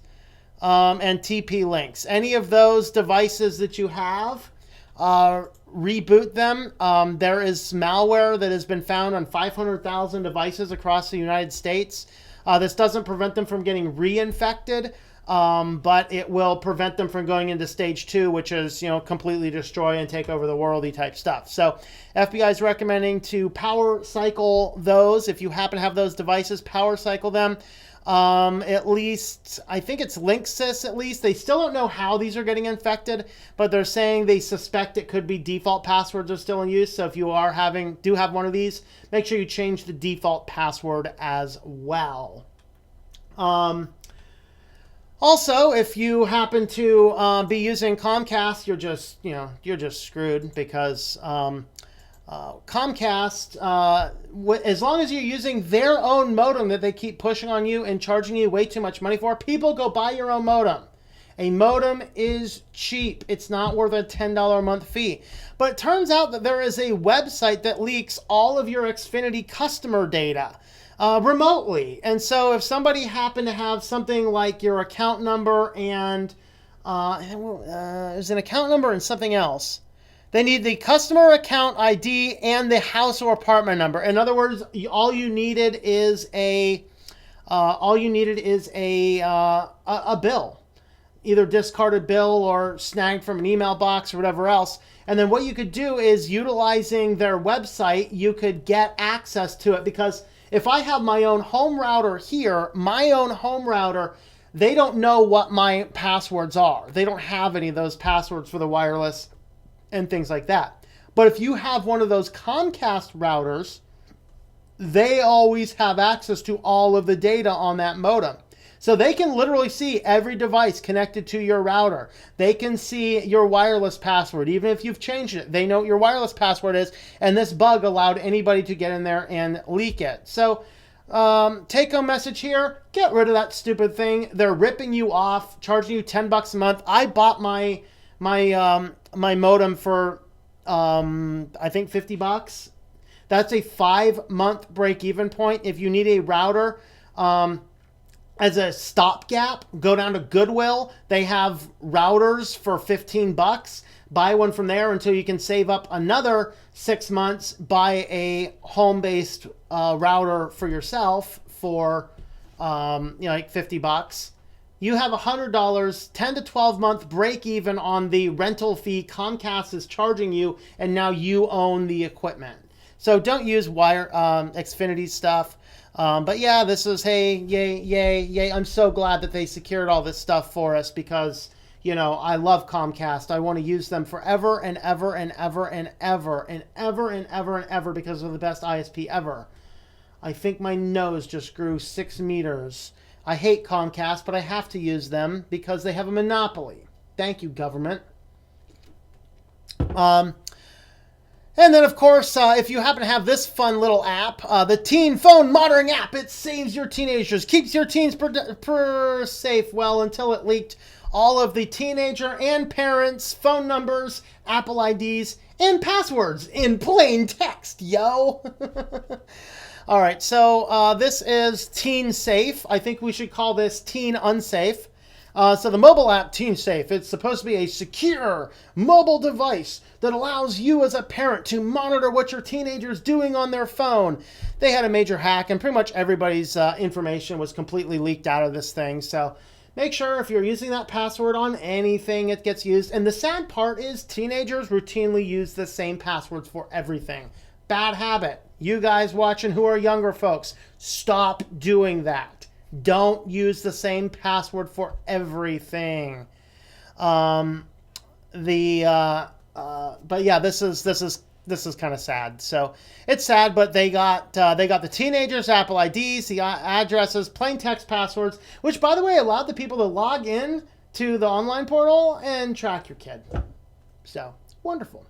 and TP-Links. Any of those devices that you have, reboot them. There is malware that has been found on 500,000 devices across the United States. This doesn't prevent them from getting reinfected, but it will prevent them from going into stage 2, which is, completely destroy and take over the worldy type stuff. So FBI is recommending to power cycle those. If you happen to have those devices, power cycle them. At least, I think it's Linksys at least. They still don't know how these are getting infected, but they're saying they suspect it could be default passwords are still in use. So if you do have one of these, make sure you change the default password as well. Also, if you happen to be using Comcast, you're just screwed because Comcast, as long as you're using their own modem that they keep pushing on you and charging you way too much money for, people go buy your own modem. A modem is cheap. It's not worth a $10 a month fee. But it turns out that there is a website that leaks all of your Xfinity customer data remotely. And so if somebody happened to have something like your account number and there's an account number and something else. They need the customer account ID and the house or apartment number. In other words, all you needed is a bill, either discarded bill or snagged from an email box or whatever else. And then what you could do is, utilizing their website, you could get access to it. Because if I have my own home router here, they don't know what my passwords are. They don't have any of those passwords for the wireless and things like that. But if you have one of those Comcast routers, they always have access to all of the data on that modem. So they can literally see every device connected to your router. They can see your wireless password. Even if you've changed it, they know what your wireless password is. And this bug allowed anybody to get in there and leak it. So take home message here, get rid of that stupid thing. They're ripping you off, charging you $10 a month. I bought my modem for I think $50. That's a 5-month break-even point. If you need a router as a stopgap, go down to Goodwill. They have routers for $15. Buy one from there until you can save up another 6 months. Buy a home-based router for yourself for like $50. You have $100, 10 to 12 month break even on the rental fee Comcast is charging you, and now you own the equipment. So don't use Xfinity stuff. But yeah, this is, hey, yay, yay, yay. I'm so glad that they secured all this stuff for us because, I love Comcast. I want to use them forever and ever and ever and ever and ever and ever and ever because they're the best ISP ever. I think my nose just grew 6 meters. I hate Comcast, but I have to use them because they have a monopoly. Thank you, government. And then, of course, if you happen to have this fun little app, the Teen Phone Monitoring app, it saves your teenagers, keeps your teens safe, well, until it leaked all of the teenager and parents' phone numbers, Apple IDs, and passwords in plain text, yo. All right, so this is Teen Safe. I think we should call this Teen Unsafe. So the mobile app Teen Safe, it's supposed to be a secure mobile device that allows you as a parent to monitor what your teenager's doing on their phone. They had a major hack, and pretty much everybody's information was completely leaked out of this thing. So make sure if you're using that password on anything, it gets used. And the sad part is teenagers routinely use the same passwords for everything. Bad habit. You guys watching who are younger folks, stop doing that. Don't use the same password for everything. But yeah, this is kind of sad. So it's sad, but they got the teenagers' Apple IDs, the addresses, plain text passwords, which by the way allowed the people to log in to the online portal and track your kid. So wonderful.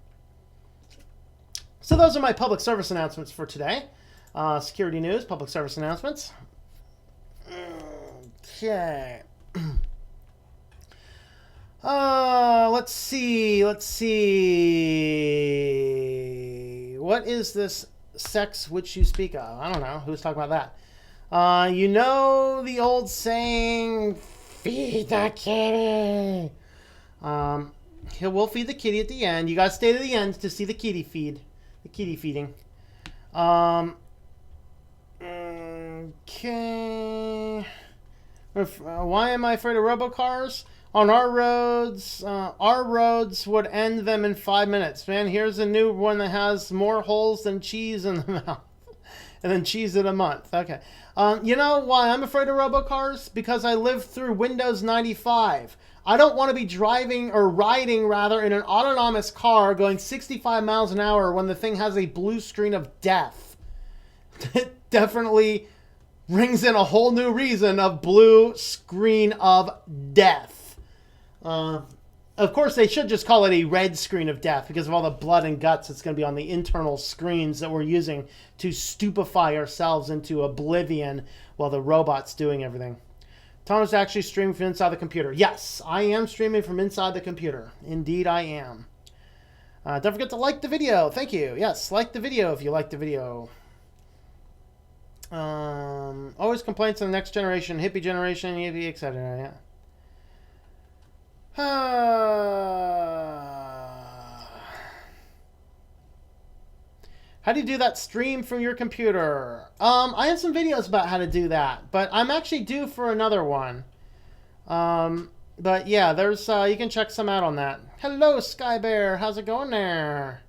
So those are my public service announcements for today. Security news, public service announcements. Okay. Let's see. What is this sex which you speak of? I don't know. Who's talking about that? The old saying, feed the kitty. We'll feed the kitty at the end. You guys stay to the end to see the kitty feed. The kitty feeding. Okay. Why am I afraid of robocars? On our roads would end them in 5 minutes. Man, here's a new one that has more holes than cheese in the mouth. And then cheese in a month. Okay. You know why I'm afraid of robocars? Because I lived through Windows 95. I don't want to be riding in an autonomous car going 65 miles an hour when the thing has a blue screen of death. It definitely rings in a whole new reason of blue screen of death. Of course, they should just call it a red screen of death because of all the blood and guts that's going to be on the internal screens that we're using to stupefy ourselves into oblivion while the robot's doing everything. Thomas actually streaming from inside the computer. Yes, I am streaming from inside the computer. Indeed, I am. Don't forget to like the video. Thank you. Yes, like the video if you like the video. Always complaints on the next generation, hippie generation, yippee, etc. Yeah. How do you do that stream from your computer? I have some videos about how to do that, but I'm actually due for another one. But yeah, there's you can check some out on that. Hello, Sky Bear. How's it going there?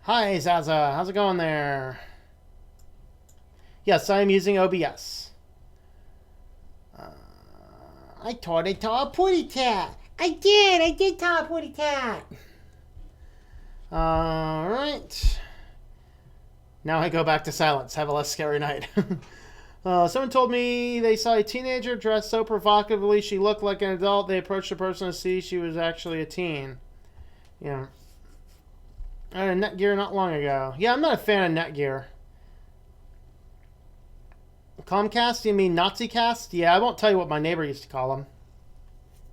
Hi, Zaza. How's it going there? Yes, I am using OBS. I taught a putty tat. I did taught a putty tat. All right. Now I go back to silence. Have a less scary night. Someone told me they saw a teenager dressed so provocatively she looked like an adult. They approached the person to see she was actually a teen. Yeah. I had a Netgear not long ago. Yeah, I'm not a fan of Netgear. Comcast? You mean NaziCast? Yeah, I won't tell you what my neighbor used to call them.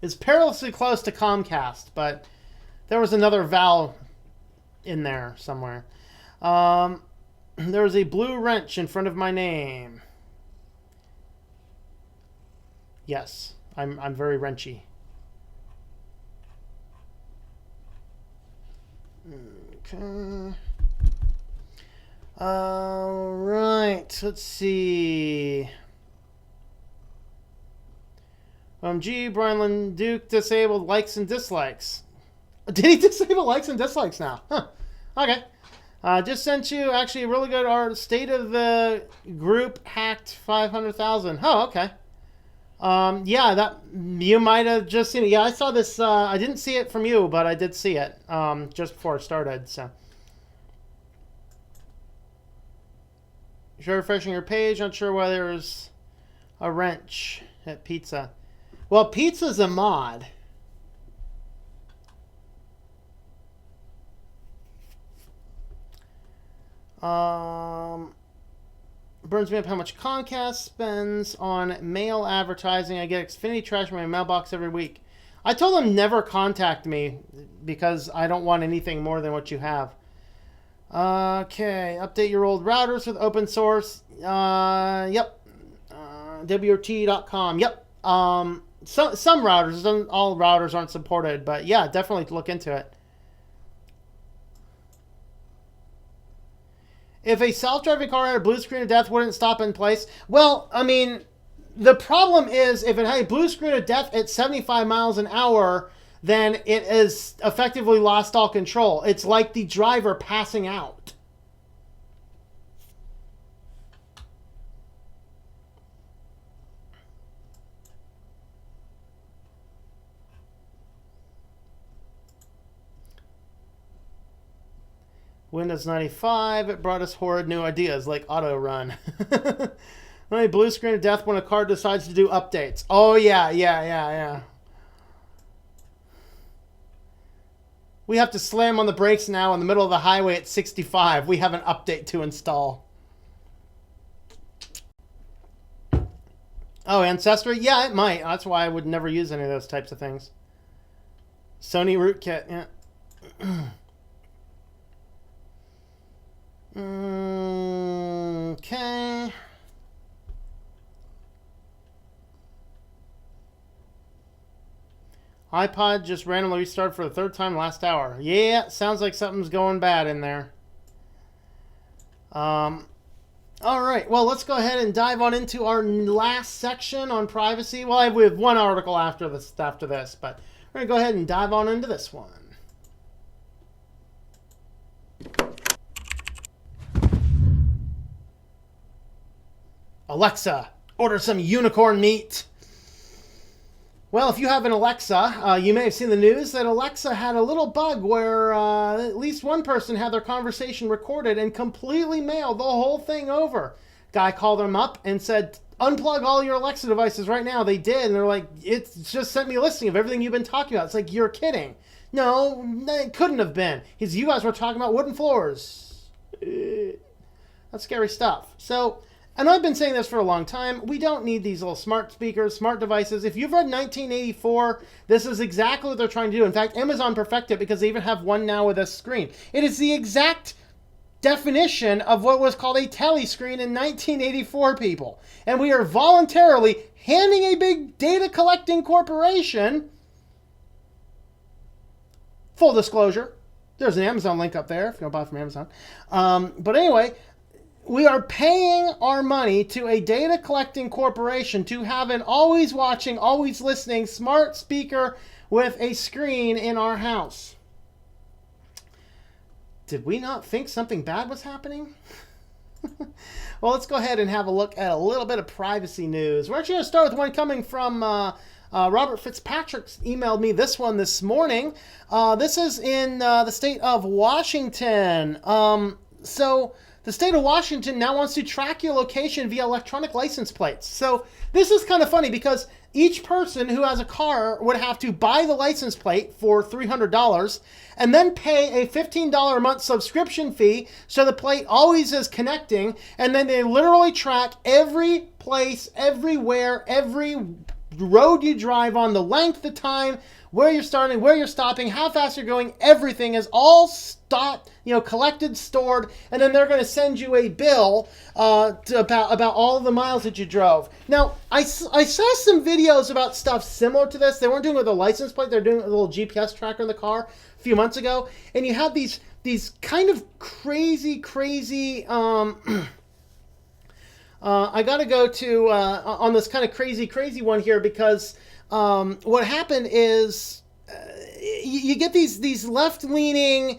It's perilously close to Comcast, but there was another vowel in there somewhere. There's a blue wrench in front of my name. Yes, I'm very wrenchy. Okay. All right. Let's see. Brian Duke disabled likes and dislikes. Did he disable likes and dislikes now? Huh. Okay. Just sent you actually a really good art. State of the group hacked 500,000. Oh, okay. Yeah, that you might have just seen it. Yeah, I saw this. I didn't see it from you, but I did see it just before it started. So, sure, refreshing your page. Not sure why there's a wrench at pizza. Well, pizza's a mod. Burns me up how much Comcast spends on mail advertising. I get Xfinity trash in my mailbox every week. I told them never contact me because I don't want anything more than what you have. Okay, update your old routers with open source. Yep. WRT.com. Yep. Some routers, all routers aren't supported, but yeah, definitely look into it. If a self-driving car had a blue screen of death, wouldn't it stop in place? Well, I mean, the problem is if it had a blue screen of death at 75 miles an hour, then it has effectively lost all control. It's like the driver passing out. Windows 95, it brought us horrid new ideas like auto run. Only blue screen of death when a car decides to do updates. Oh, yeah. We have to slam on the brakes now in the middle of the highway at 65. We have an update to install. Oh, Ancestry? Yeah, it might. That's why I would never use any of those types of things. Sony rootkit, yeah. Okay. iPod just randomly restarted for the third time last hour. Yeah, sounds like something's going bad in there. All right, well, let's go ahead and dive on into our last section on privacy. Well, we have one article after this, but we're going to go ahead and dive on into this one. Alexa, order some unicorn meat. Well, if you have an Alexa, you may have seen the news that Alexa had a little bug where at least one person had their conversation recorded and completely mailed the whole thing over. Guy called them up and said, unplug all your Alexa devices right now. They did, and they're like, it's just sent me a listing of everything you've been talking about. It's like, you're kidding. No, it couldn't have been. You guys were talking about wooden floors. That's scary stuff. So, and I've been saying this for a long time, we don't need these little smart speakers, smart devices. If you've read 1984, this is exactly what they're trying to do. In fact, Amazon perfected it because they even have one now with a screen. It is the exact definition of what was called a telescreen in 1984, people. And we are voluntarily handing a big data collecting corporation, full disclosure, there's an Amazon link up there if you want to buy from Amazon. But anyway, we are paying our money to a data collecting corporation to have an always watching, always listening smart speaker with a screen in our house. Did we not think something bad was happening? Well, let's go ahead and have a look at a little bit of privacy news. We're actually going to start with one coming from Robert Fitzpatrick. Emailed me this one this morning. This is in the state of Washington. So the state of Washington now wants to track your location via electronic license plates. So this is kind of funny because each person who has a car would have to buy the license plate for $300 and then pay a $15 a month subscription fee so the plate always is connecting, and then they literally track every place, everywhere, every road you drive on, the length of time, where you're starting, where you're stopping, how fast you're going, everything is all stopped, collected, stored, and then they're going to send you a bill about all of the miles that you drove. Now, I saw some videos about stuff similar to this. They weren't doing it with a license plate. They're doing it with a little GPS tracker in the car a few months ago, and you have these kind of crazy I got to go to on this kind of crazy one here because what happened is you get these left-leaning,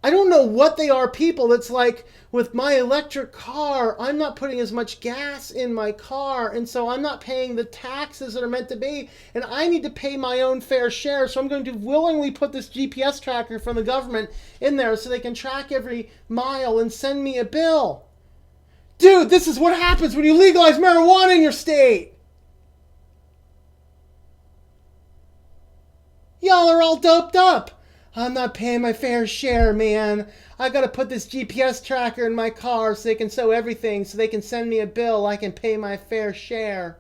I don't know what they are, people that's like, with my electric car, I'm not putting as much gas in my car, and so I'm not paying the taxes that are meant to be, and I need to pay my own fair share, so I'm going to willingly put this GPS tracker from the government in there so they can track every mile and send me a bill. Dude, this is what happens when you legalize marijuana in your state. Y'all are all doped up. I'm not paying my fair share, man. I gotta put this GPS tracker in my car so they can show everything, so they can send me a bill. I can pay my fair share.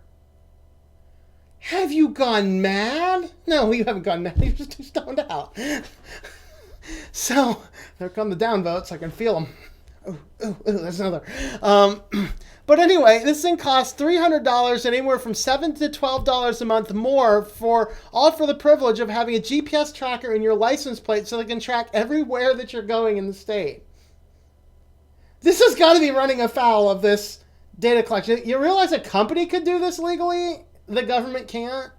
Have you gone mad? No, you haven't gone mad. You're just too stoned out. So, there come the downvotes. I can feel them. Ooh, there's another. But anyway, this thing costs $300 and anywhere from $7 to $12 a month more for the privilege of having a GPS tracker in your license plate so they can track everywhere that you're going in the state. This has got to be running afoul of this data collection. You realize a company could do this legally? The government can't?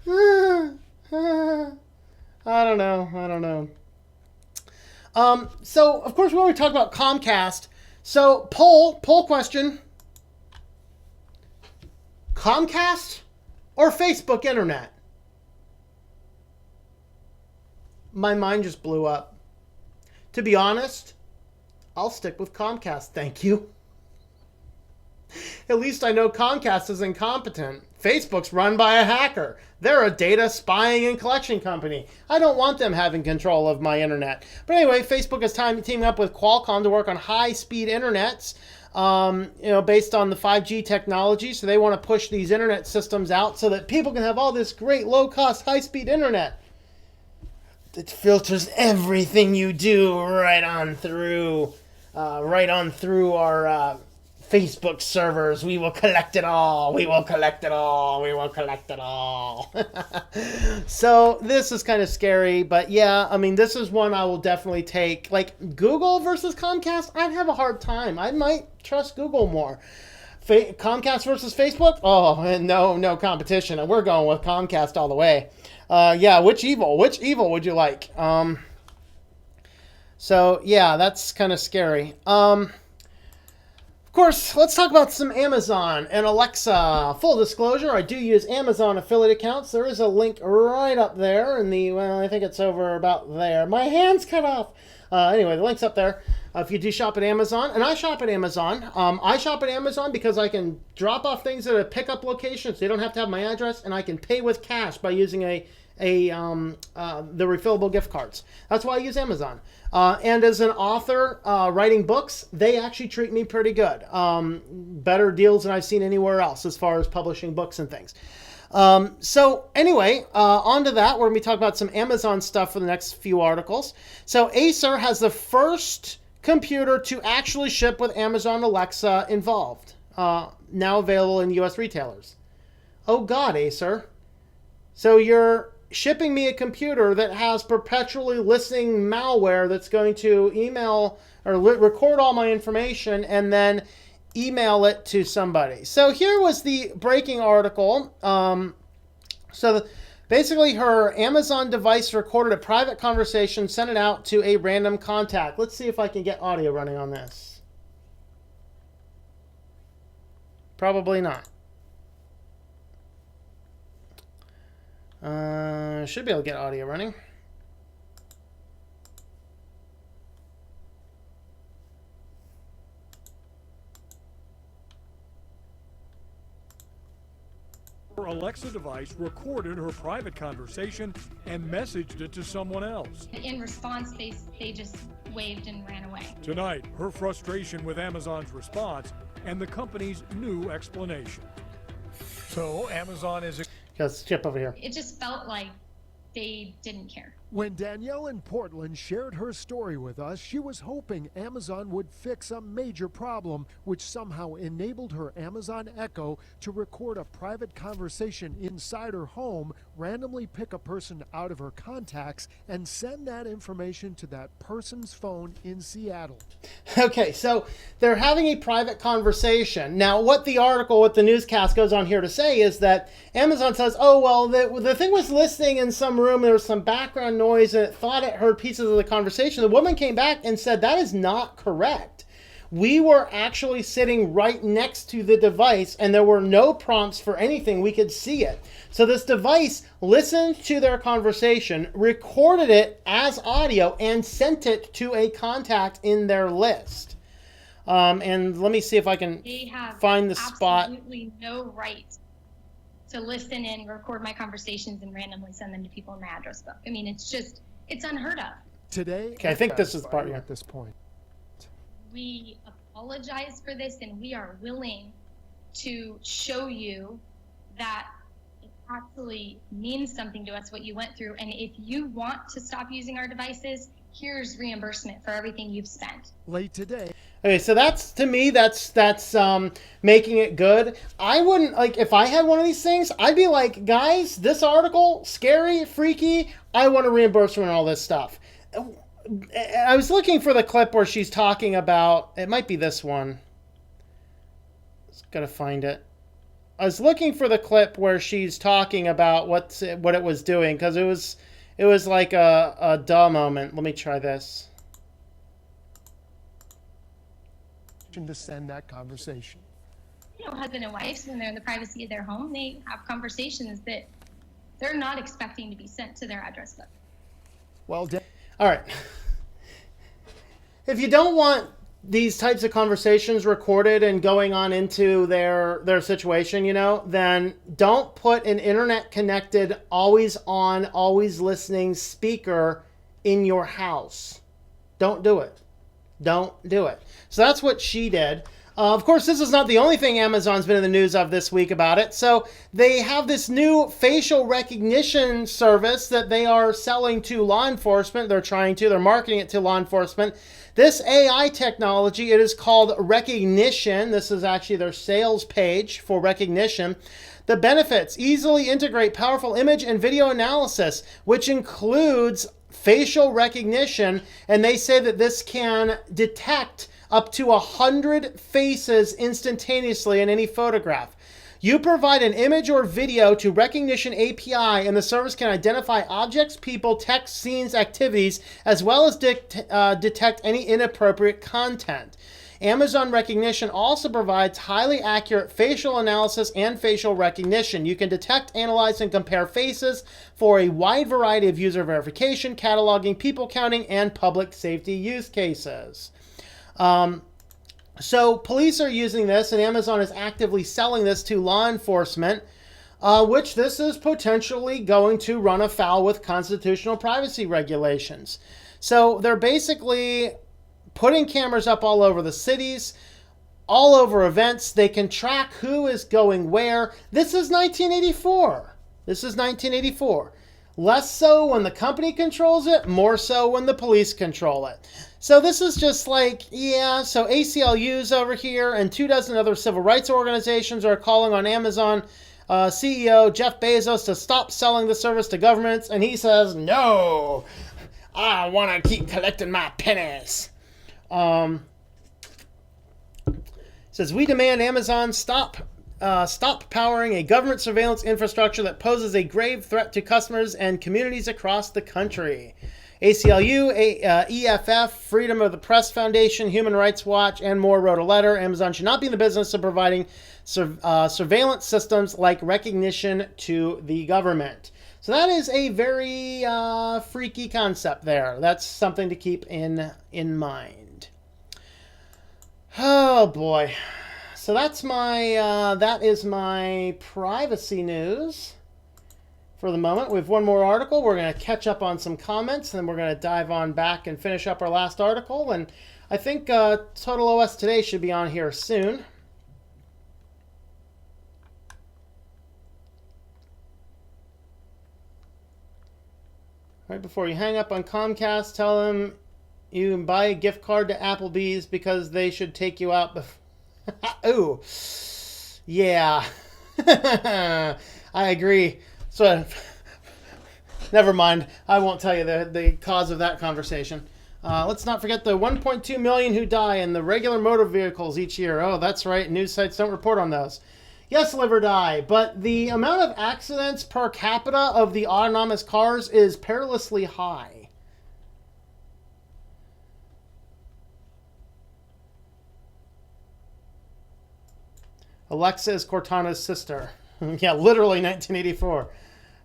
I don't know. So, of course, we already talked about Comcast. So, poll question. Comcast or Facebook Internet? My mind just blew up. To be honest, I'll stick with Comcast, thank you. At least I know Comcast is incompetent. Facebook's run by a hacker. They're a data spying and collection company. I don't want them having control of my internet. But anyway, Facebook is teaming up with Qualcomm to work on high-speed internets, based on the 5G technology. So they want to push these internet systems out so that people can have all this great low-cost, high-speed internet. It filters everything you do right on through our Facebook servers. We will collect it all. So this is kind of scary, but yeah, I mean, this is one I will definitely take. Like Google versus Comcast, I'd have a hard time. I might trust Google more. Comcast versus Facebook? Oh, no competition. We're going with Comcast all the way. Yeah, which evil would you like? So yeah, that's kind of scary. Of course, let's talk about some Amazon and Alexa. Full disclosure, I do use Amazon affiliate accounts. There is a link right up there I think it's over about there. My hand's cut off. Anyway, the link's up there. If you do shop at Amazon, and I shop at Amazon. I shop at Amazon because I can drop off things at a pickup location, so you don't have to have my address, and I can pay with cash by using the refillable gift cards. That's why I use Amazon. And as an author writing books, they actually treat me pretty good. Better deals than I've seen anywhere else as far as publishing books and things. So anyway, on to that. We're going to be talking about some Amazon stuff for the next few articles. So Acer has the first computer to actually ship with Amazon Alexa involved. Now available in U.S. retailers. Oh God, Acer. So you're shipping me a computer that has perpetually listening malware that's going to email or record all my information and then email it to somebody. So here was the breaking article. Basically her Amazon device recorded a private conversation, sent it out to a random contact. Let's see if I can get audio running on this. Probably not. Should be able to get audio running. Her Alexa device recorded her private conversation and messaged it to someone else. In response, they just waved and ran away. Tonight, her frustration with Amazon's response and the company's new explanation. So Amazon is... Let's skip over here. It just felt like they didn't care. When Danielle in Portland shared her story with us, she was hoping Amazon would fix a major problem, which somehow enabled her Amazon Echo to record a private conversation inside her home, randomly pick a person out of her contacts, and send that information to that person's phone in Seattle. Okay, so they're having a private conversation. Now, what the newscast goes on here to say is that Amazon says, oh, well, the thing was listening in some room, there was some background noise, and it thought it heard pieces of the conversation. The woman came back and said, that is not correct. We were actually sitting right next to the device, and there were no prompts for anything. We could see it. So this device listened to their conversation, recorded it as audio, and sent it to a contact in their list. And let me see if I can find the spot. Absolutely no right to listen in, record my conversations, and randomly send them to people in my address book. I mean, it's unheard of. Today, okay, I think this is the part here. At this point, we apologize for this, and we are willing to show you that it actually means something to us what you went through. And if you want to stop using our devices, here's reimbursement for everything you've spent. Late today. Okay, so that's, to me, that's making it good. I wouldn't, like, if I had one of these things, I'd be like, guys, this article, scary, freaky, I want a reimbursement and all this stuff. I was looking for the clip where she's talking about, it might be this one. Just gotta find it. I was looking for the clip where she's talking about what it was doing, because it was like a duh moment. Let me try this. To send that conversation. You know, husband and wife, when they're in the privacy of their home, they have conversations that they're not expecting to be sent to their address book. Well, all right. If you don't want these types of conversations recorded and going on into their situation, you know, then don't put an internet connected, always on, always listening speaker in your house. Don't do it. Don't do it. So that's what she did. Of course, this is not the only thing Amazon's been in the news of this week about it. So they have this new facial recognition service that they are selling to law enforcement. They're marketing it to law enforcement. This AI technology, it is called Rekognition. This is actually their sales page for Rekognition. The benefits: easily integrate powerful image and video analysis, which includes facial recognition, and they say that this can detect up to 100 faces instantaneously in any photograph. You provide an image or video to Rekognition API, and the service can identify objects, people, text, scenes, activities, as well as detect any inappropriate content. Amazon Rekognition also provides highly accurate facial analysis and facial recognition. You can detect, analyze, and compare faces for a wide variety of user verification, cataloging, people counting, and public safety use cases. So police are using this, and Amazon is actively selling this to law enforcement, which this is potentially going to run afoul with constitutional privacy regulations. So they're basically putting cameras up all over the cities, all over events. They can track who is going where. This is 1984. This is 1984. Less so when the company controls it, more so when the police control it. So this is just like, yeah, so ACLU's over here and 24 other civil rights organizations are calling on Amazon CEO Jeff Bezos to stop selling the service to governments. And he says, no, I want to keep collecting my pennies. Says, we demand Amazon stop powering a government surveillance infrastructure that poses a grave threat to customers and communities across the country. ACLU, EFF, Freedom of the Press Foundation, Human Rights Watch, and more wrote a letter. Amazon should not be in the business of providing surveillance systems like Rekognition to the government. So that is a very freaky concept there. That's something to keep in mind. Oh boy. So that's that is my privacy news for the moment. We have one more article. We're going to catch up on some comments, and then we're going to dive on back and finish up our last article. And I think Total OS Today should be on here soon. Right before you hang up on Comcast, tell them you can buy a gift card to Applebee's because they should take you out Ooh. Yeah. I agree. So, never mind. I won't tell you the cause of that conversation. Let's not forget the 1.2 million who die in the regular motor vehicles each year. Oh, that's right. News sites don't report on those. Yes, live or die, but the amount of accidents per capita of the autonomous cars is perilously high. Alexa is Cortana's sister. Yeah, literally 1984.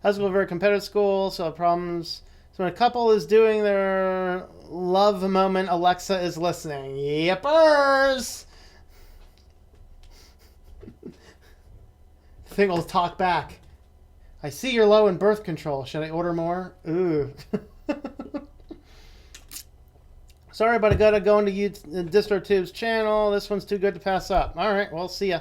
Husband of a very competitive school, so problems. So when a couple is doing their love moment, Alexa is listening. Yippers! Thing will talk back. I see you're low in birth control. Should I order more? Ooh. Sorry, but I gotta go into DistroTube's channel. This one's too good to pass up. All right, well, see ya.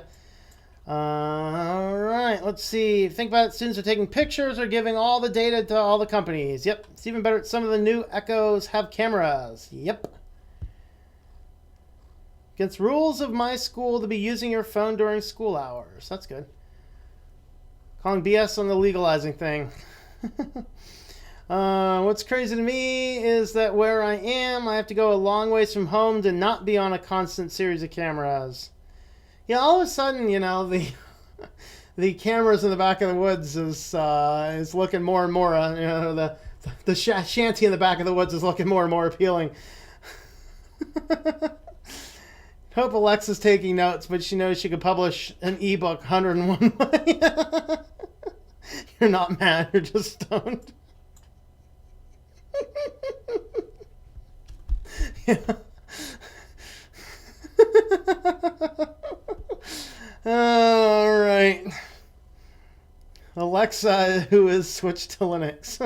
All right, let's see. Think about it. Students are taking pictures or giving all the data to all the companies. Yep, it's even better. Some of the new Echoes have cameras. Yep. Against rules of my school to be using your phone during school hours. That's good. Calling BS on the legalizing thing. What's crazy to me is that where I am, I have to go a long ways from home to not be on a constant series of cameras. Yeah, all of a sudden, you know, the cameras in the back of the woods is looking more and more. You know, the shanty in the back of the woods is looking more and more appealing. Hope Alexa's taking notes, but she knows she could publish an ebook 101 way. You're not mad, you're just stoned. Yeah. All right. Alexa, who is switched to Linux.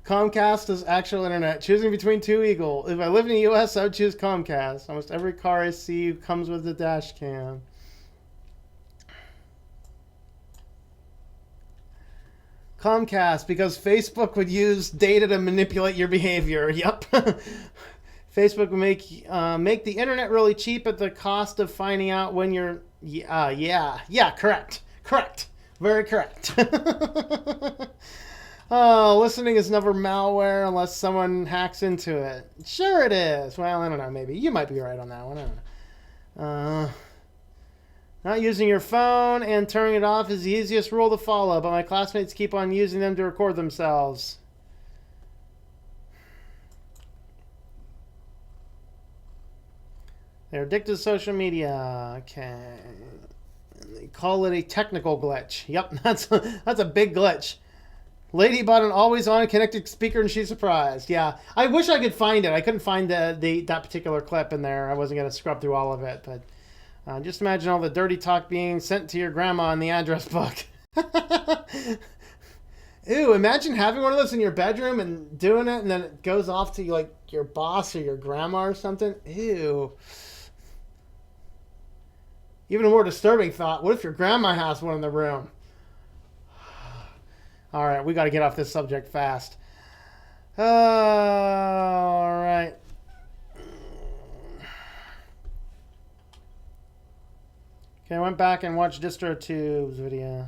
Comcast is actual internet. Choosing between two Eagle. If I lived in the U.S., I would choose Comcast. Almost every car I see comes with a dash cam. Comcast, because Facebook would use data to manipulate your behavior. Yep. Facebook would make the internet really cheap at the cost of finding out when you're... Yeah, correct. Very correct. Oh, listening is never malware unless someone hacks into it. Sure it is. Well, I don't know, maybe. You might be right on that one. I don't know. Not using your phone and turning it off is the easiest rule to follow, but my classmates keep on using them to record themselves. They're addicted to social media. Okay. They call it a technical glitch. Yep, that's a big glitch. Lady bought an always-on connected speaker and she's surprised. Yeah, I wish I could find it. I couldn't find that particular clip in there. I wasn't going to scrub through all of it, but just imagine all the dirty talk being sent to your grandma in the address book. Ew, imagine having one of those in your bedroom and doing it, and then it goes off to like your boss or your grandma or something. Ew. Even a more disturbing thought, what if your grandma has one in the room? All right, we got to get off this subject fast. All right. Okay, I went back and watched DistroTube's video.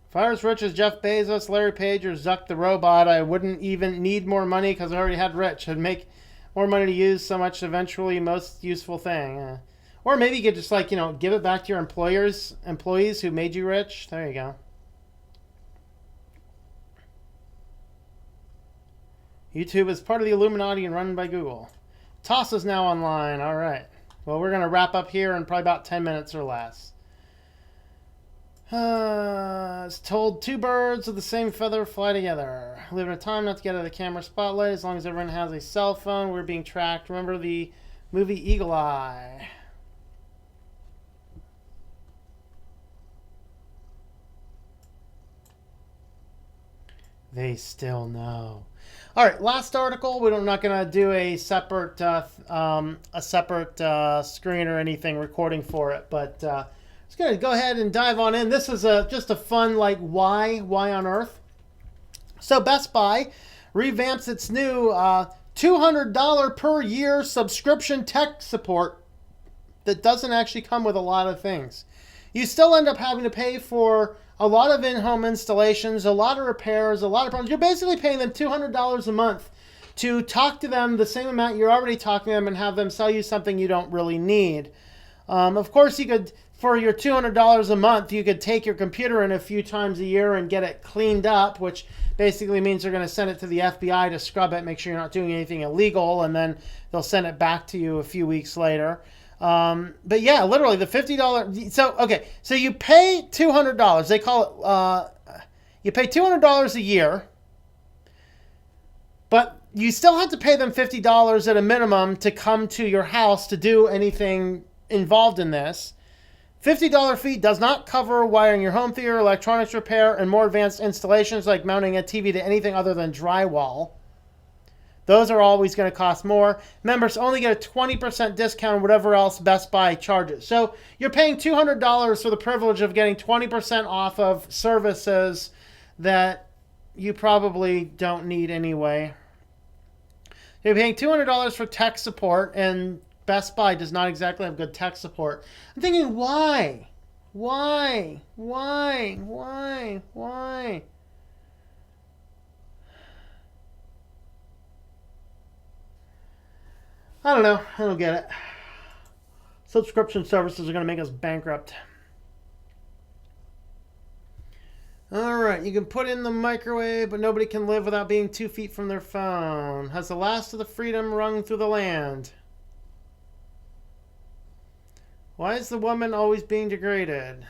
If I was rich as Jeff Bezos, Larry Page, or Zuck the robot, I wouldn't even need more money because I already had rich. I'd make more money to use so much eventually most useful thing. Or maybe you could just give it back to your employees who made you rich. There you go. YouTube is part of the Illuminati and run by Google. Toss is now online. All right. Well, we're going to wrap up here in probably about 10 minutes or less. It's told two birds of the same feather fly together. We live in a time not to get out of the camera spotlight. As long as everyone has a cell phone, we're being tracked. Remember the movie Eagle Eye. They still know. All right, last article. We're not going to do a separate screen or anything recording for it, but just going to go ahead and dive on in. This is just a fun, like, why on earth? So Best Buy revamps its new $200 per year subscription tech support that doesn't actually come with a lot of things. You still end up having to pay for a lot of in-home installations, a lot of repairs, a lot of problems. You're basically paying them $200 a month to talk to them the same amount you're already talking to them and have them sell you something you don't really need. Of course, you could, for your $200 a month, you could take your computer in a few times a year and get it cleaned up, which basically means they're going to send it to the FBI to scrub it, make sure you're not doing anything illegal, and then they'll send it back to you a few weeks later. But yeah, literally the $50. So you pay $200. They call it, you pay $200 a year, but you still have to pay them $50 at a minimum to come to your house to do anything involved in this. $50 fee does not cover wiring your home theater, electronics repair, and more advanced installations like mounting a TV to anything other than drywall. Those are always going to cost more. Members only get a 20% discount on whatever else Best Buy charges. So you're paying $200 for the privilege of getting 20% off of services that you probably don't need anyway. You're paying $200 for tech support, and Best Buy does not exactly have good tech support. I'm thinking, why? Why? I don't know. I don't get it. Subscription services are going to make us bankrupt. All right, you can put in the microwave, but nobody can live without being 2 feet from their phone. Has the last of the freedom rung through the land? Why is the woman always being degraded?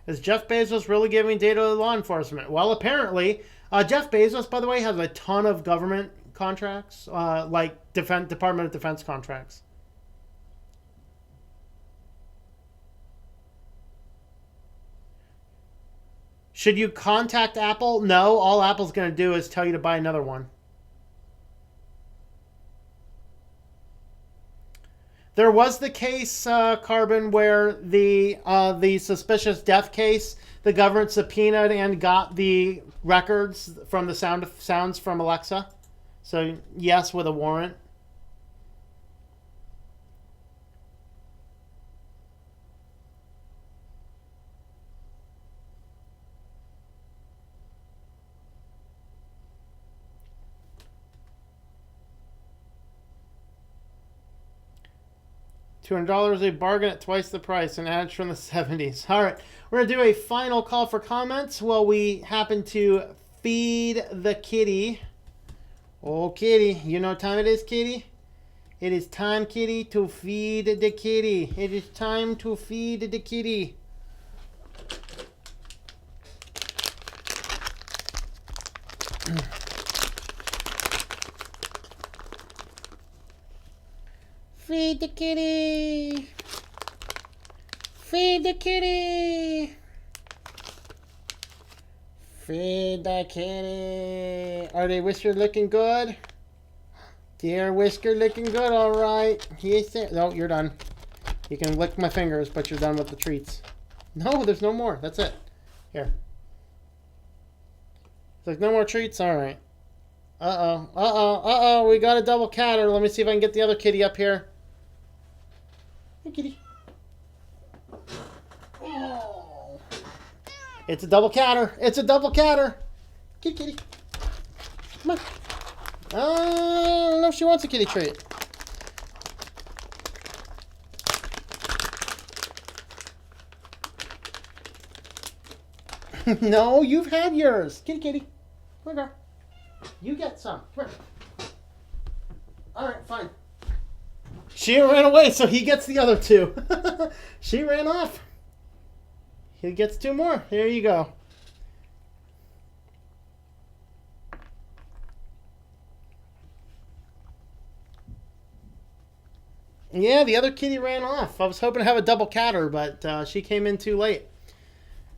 Is Jeff Bezos really giving data to law enforcement? Well, apparently. Jeff Bezos, by the way, has a ton of government contracts, like Department of Defense contracts. Should you contact Apple? No, all Apple's going to do is tell you to buy another one. There was the case, Carbon, where the suspicious death case, the government subpoenaed and got the records from the sounds from Alexa. So yes, with a warrant. $200 a bargain at twice the price, and ads from the 70s. All right, we're going to do a final call for comments while we happen to feed the kitty. Oh, kitty. You know what time it is, kitty? It is time, kitty, to feed the kitty. It is time to feed the kitty. Feed the kitty. Feed the kitty. Feed the kitty. Are they Whisker looking good? Dear Whisker looking good, all right. Yes, sir. No, you're done. You can lick my fingers, but you're done with the treats. No, there's no more. That's it. Here. There's no more treats? All right. Uh-oh. We got a double catter. Let me see if I can get the other kitty up here. Hey, kitty. Oh. It's a double catter. It's a double catter. Kitty, kitty. Come on. I don't know if she wants a kitty treat. No, you've had yours. Kitty, kitty. Come here. You get some. Come here. All right, fine. She ran away, so he gets the other two. She ran off. He gets two more. Here you go. Yeah, the other kitty ran off. I was hoping to have a double catter, but she came in too late.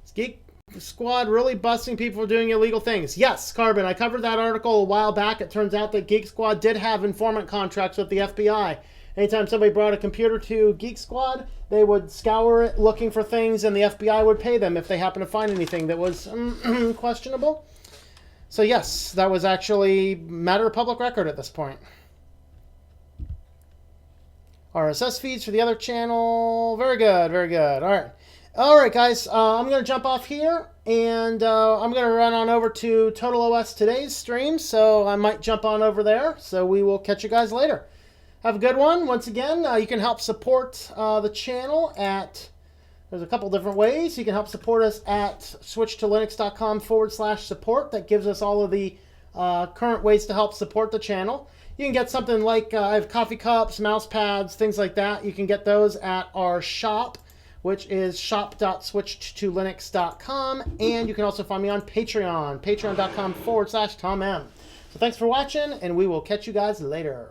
Is Geek Squad really busting people for doing illegal things? Yes, Carbon. I covered that article a while back. It turns out that Geek Squad did have informant contracts with the FBI. Anytime somebody brought a computer to Geek Squad, they would scour it looking for things, and the FBI would pay them if they happened to find anything that was questionable. So yes, that was actually matter of public record at this point. RSS feeds for the other channel. Very good, very good. All right, guys. I'm going to jump off here, and I'm going to run on over to Total OS Today's stream, so I might jump on over there. So we will catch you guys later. Have a good one. Once again, you can help support the channel at... There's a couple different ways. You can help support us at switchtolinux.com/support. That gives us all of the current ways to help support the channel. You can get something like I have coffee cups, mouse pads, things like that. You can get those at our shop, which is shop.switchtolinux.com. And you can also find me on Patreon, patreon.com/TomM. So thanks for watching, and we will catch you guys later.